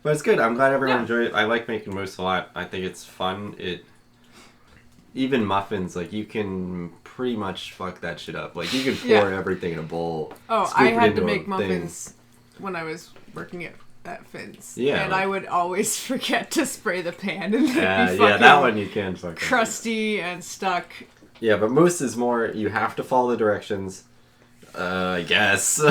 But it's good. I'm glad everyone Yeah. enjoyed it. I like making mousse a lot. I think it's fun. Even muffins, like you can pretty much fuck that shit up. Like you can pour Yeah. everything in a bowl. Oh, scoop I it had into to a make thing. muffins when I was working at Finn's. Yeah, And like- I would always forget to spray the pan and they'd be Yeah, fucking yeah, that one you can fuck up. crusty and stuck. Yeah, but mousse is more. You have to follow the directions. I guess, or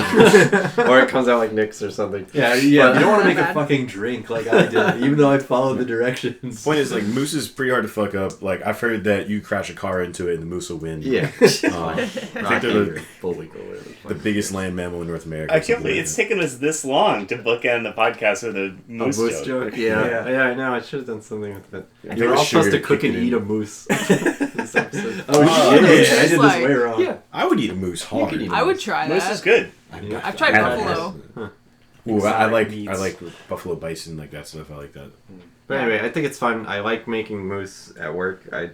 it comes out like Nick's or something. Yeah. But- You don't want to make a Bad. fucking drink like I did, even though I followed the directions. point is like mousse is pretty hard to fuck up. Like I've heard that you crash a car into it and the mousse will win. Yeah, I think they're the the biggest land mammal in North America. I can't believe it's taken us this long to bookend the podcast with a moose, moose joke. joke. Yeah. Yeah. I know. I should have done something with that. Yeah, You're there all was supposed to sugar cook and kicking eat in. a moose. This episode. Oh Oh, shit! yeah. I did this Like- way wrong. Yeah. I would eat a moose hard. could eat I would try Moose that. is good. Yeah. I've tried Yeah. buffalo. Ooh, I like meats. buffalo bison, like that stuff. I like that. But anyway, I think it's fun. I like making mousse at work. I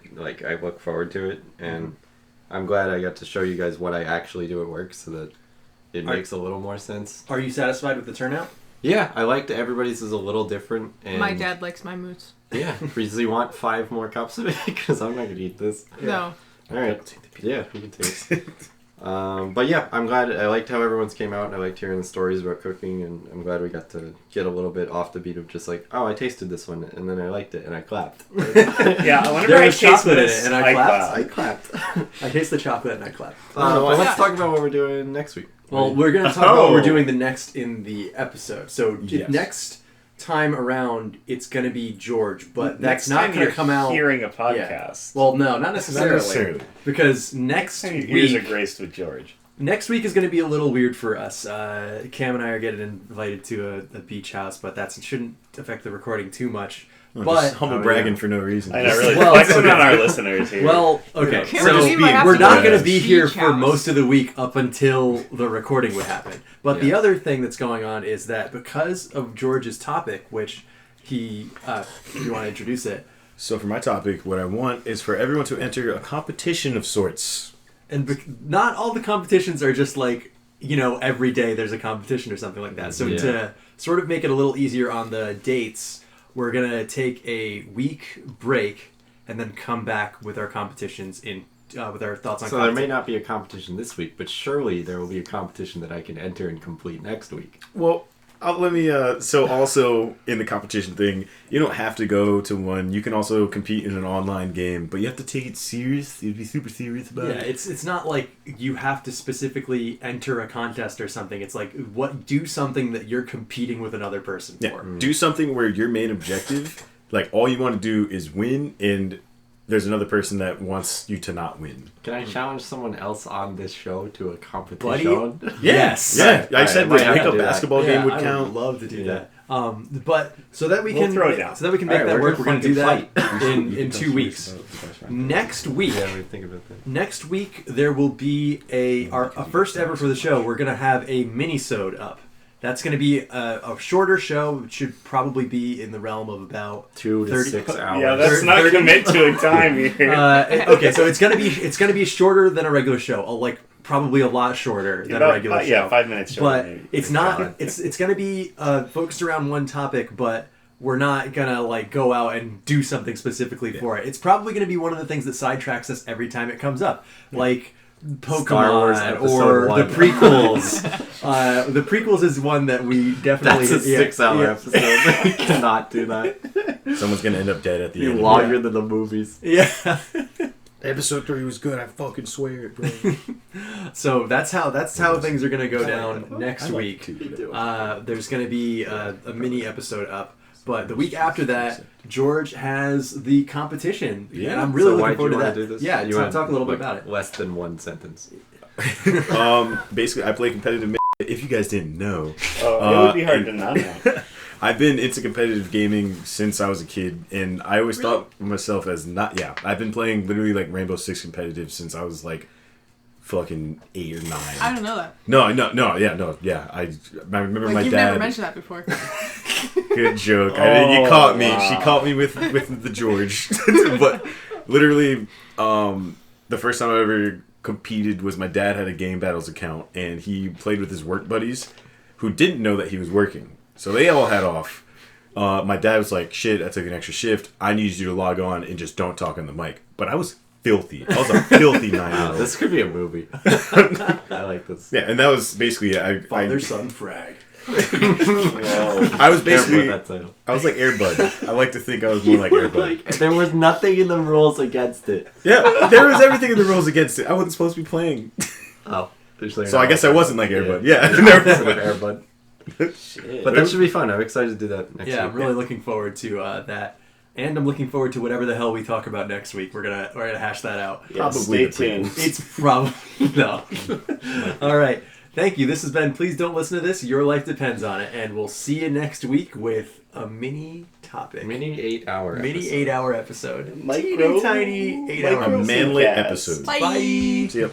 look forward to it, and I'm glad I got to show you guys what I actually do at work, so that it makes a little more sense. Are you satisfied with the turnout? Yeah, I liked everybody's is a little different. And My dad likes my mousse. Yeah, does he want 5 more cups of it? Because I'm not gonna eat this. No. All right. Yeah, you can taste. But yeah, I'm glad. I liked how everyone's came out. I liked hearing the stories about cooking, and I'm glad we got to get a little bit off the beat of just like, oh, I tasted this one, and then I liked it, and I clapped. Yeah, whenever There I was taste chocolate in this, it, and I clapped. I clapped. I taste the chocolate and I clap. But let's talk about what we're doing next week. Well, we're going to talk about what we're doing the next in the episode. So Yes. next time around, it's going to be George, but Next that's not time going to you're come out. hearing a podcast. Well, no, not necessarily. Not necessarily. Because next Your ears are week, graced with George. next week is going to be a little weird for us. Cam and I are getting invited to a beach house, but that shouldn't affect the recording too much. But But humble bragging for no reason. I know, really Well, flexing okay. on our listeners here. well, okay, Can't so believe I have we're to not go going to to be the here beach for house. most of the week up until the recording would happen. But the Yes. other thing that's going on is that because of George's topic, which he, if you want to introduce it, So for my topic, what I want is for everyone to enter a competition of sorts. and not all the competitions are just like, every day there's a competition or something like that. So Yeah. to sort of make it a little easier on the dates, we're going to take a week break and then come back with our competitions with our thoughts on So there may competition. not be a competition this week, but surely there will be a competition that I can enter and complete next week. Well, let me. So also in the competition thing, you don't have to go to one. You can also compete in an online game, but you have to take it serious. You'd be super serious about Yeah, it. it's not like you have to specifically enter a contest or something. It's like do something that you're competing with another person Yeah, for. do something where your main objective, like all you want to do is win, and there's another person that wants you to not win. Can I challenge someone else on this show to a competition? Buddy? Yes. Yeah, I Alright, said I might the have to pickup do that. basketball game would I count. would love to do Yeah. that. But so that we We'll can throw it down. so that we can make Alright, that we're work, we're going to do gonna that in 2 weeks. Next week. Yeah, we think about that. Next week there will be a first ever for the show. We're gonna have a mini-sode up. That's gonna be a shorter show. It should probably be in the realm of about 2 to 30 6 hours. Yeah, that's not 30 commit to a time here. okay, so it's gonna be shorter than a regular show. Like probably a lot shorter than a regular show. Yeah, 5 minutes short. But maybe. it's not. It's gonna be focused around one topic, but we're not gonna like go out and do something specifically for it. It's probably gonna be one of the things that sidetracks us every time it comes up, like Pokemon Star Wars Episode or 1. the prequels. The prequels is one that we definitely. That's a 6-hour yeah. episode. We cannot do that. Someone's gonna end up dead at the Be end. longer than the movies. Yeah. Episode 3 was good. I fucking swear it, bro. So that's how things are gonna go down next week. Too. There's going to be a mini episode up, but the week after that, George has the competition, Yeah. and I'm really So why looking do forward you to want that. to do this? Yeah, You talk want, a little bit like, about it. Less than one sentence. Basically, I play competitive. If you guys didn't know, it would be hard to not know. I've been into competitive gaming since I was a kid, and I always thought of myself as not. Yeah, I've been playing literally like Rainbow Six competitive since I was like fucking 8 or 9. I don't know that. No. I remember Like, my you've dad. never mentioned that before. Good joke. Oh, You caught me. wow. She caught me with the George. But literally, the first time I ever competed was my dad had a Game Battles account, and he played with his work buddies who didn't know that he was working. So they all had off. My dad was like, shit, I took an extra shift. I need you to log on and just don't talk on the mic. But I was filthy. I was a filthy 9-year-old. This could be a movie. I like this. Yeah, and that was basically it. Father son frag. I was basically, Careful with that title. I was like Airbud. I like to think I was more like Airbud. There was nothing in the rules against it. Yeah, there was everything in the rules against it. I wasn't supposed to be playing. Oh. So I guess I wasn't like Airbud. Yeah. With Airbud. But that should be fun. I'm excited to do that next week. Yeah, I'm really looking forward to that, and I'm looking forward to whatever the hell we talk about next week. We're gonna hash that out. Yeah, Probably stay the tuned. It's probably no. All right. Thank you. This has been Please Don't Listen to This. Your life depends on it, and we'll see you next week with a mini topic. Mini 8-hour Mini episode. 8-hour episode. Micro- Teeny tiny 8-hour A micro- episode. manly Cast. episode. Bye. See ya.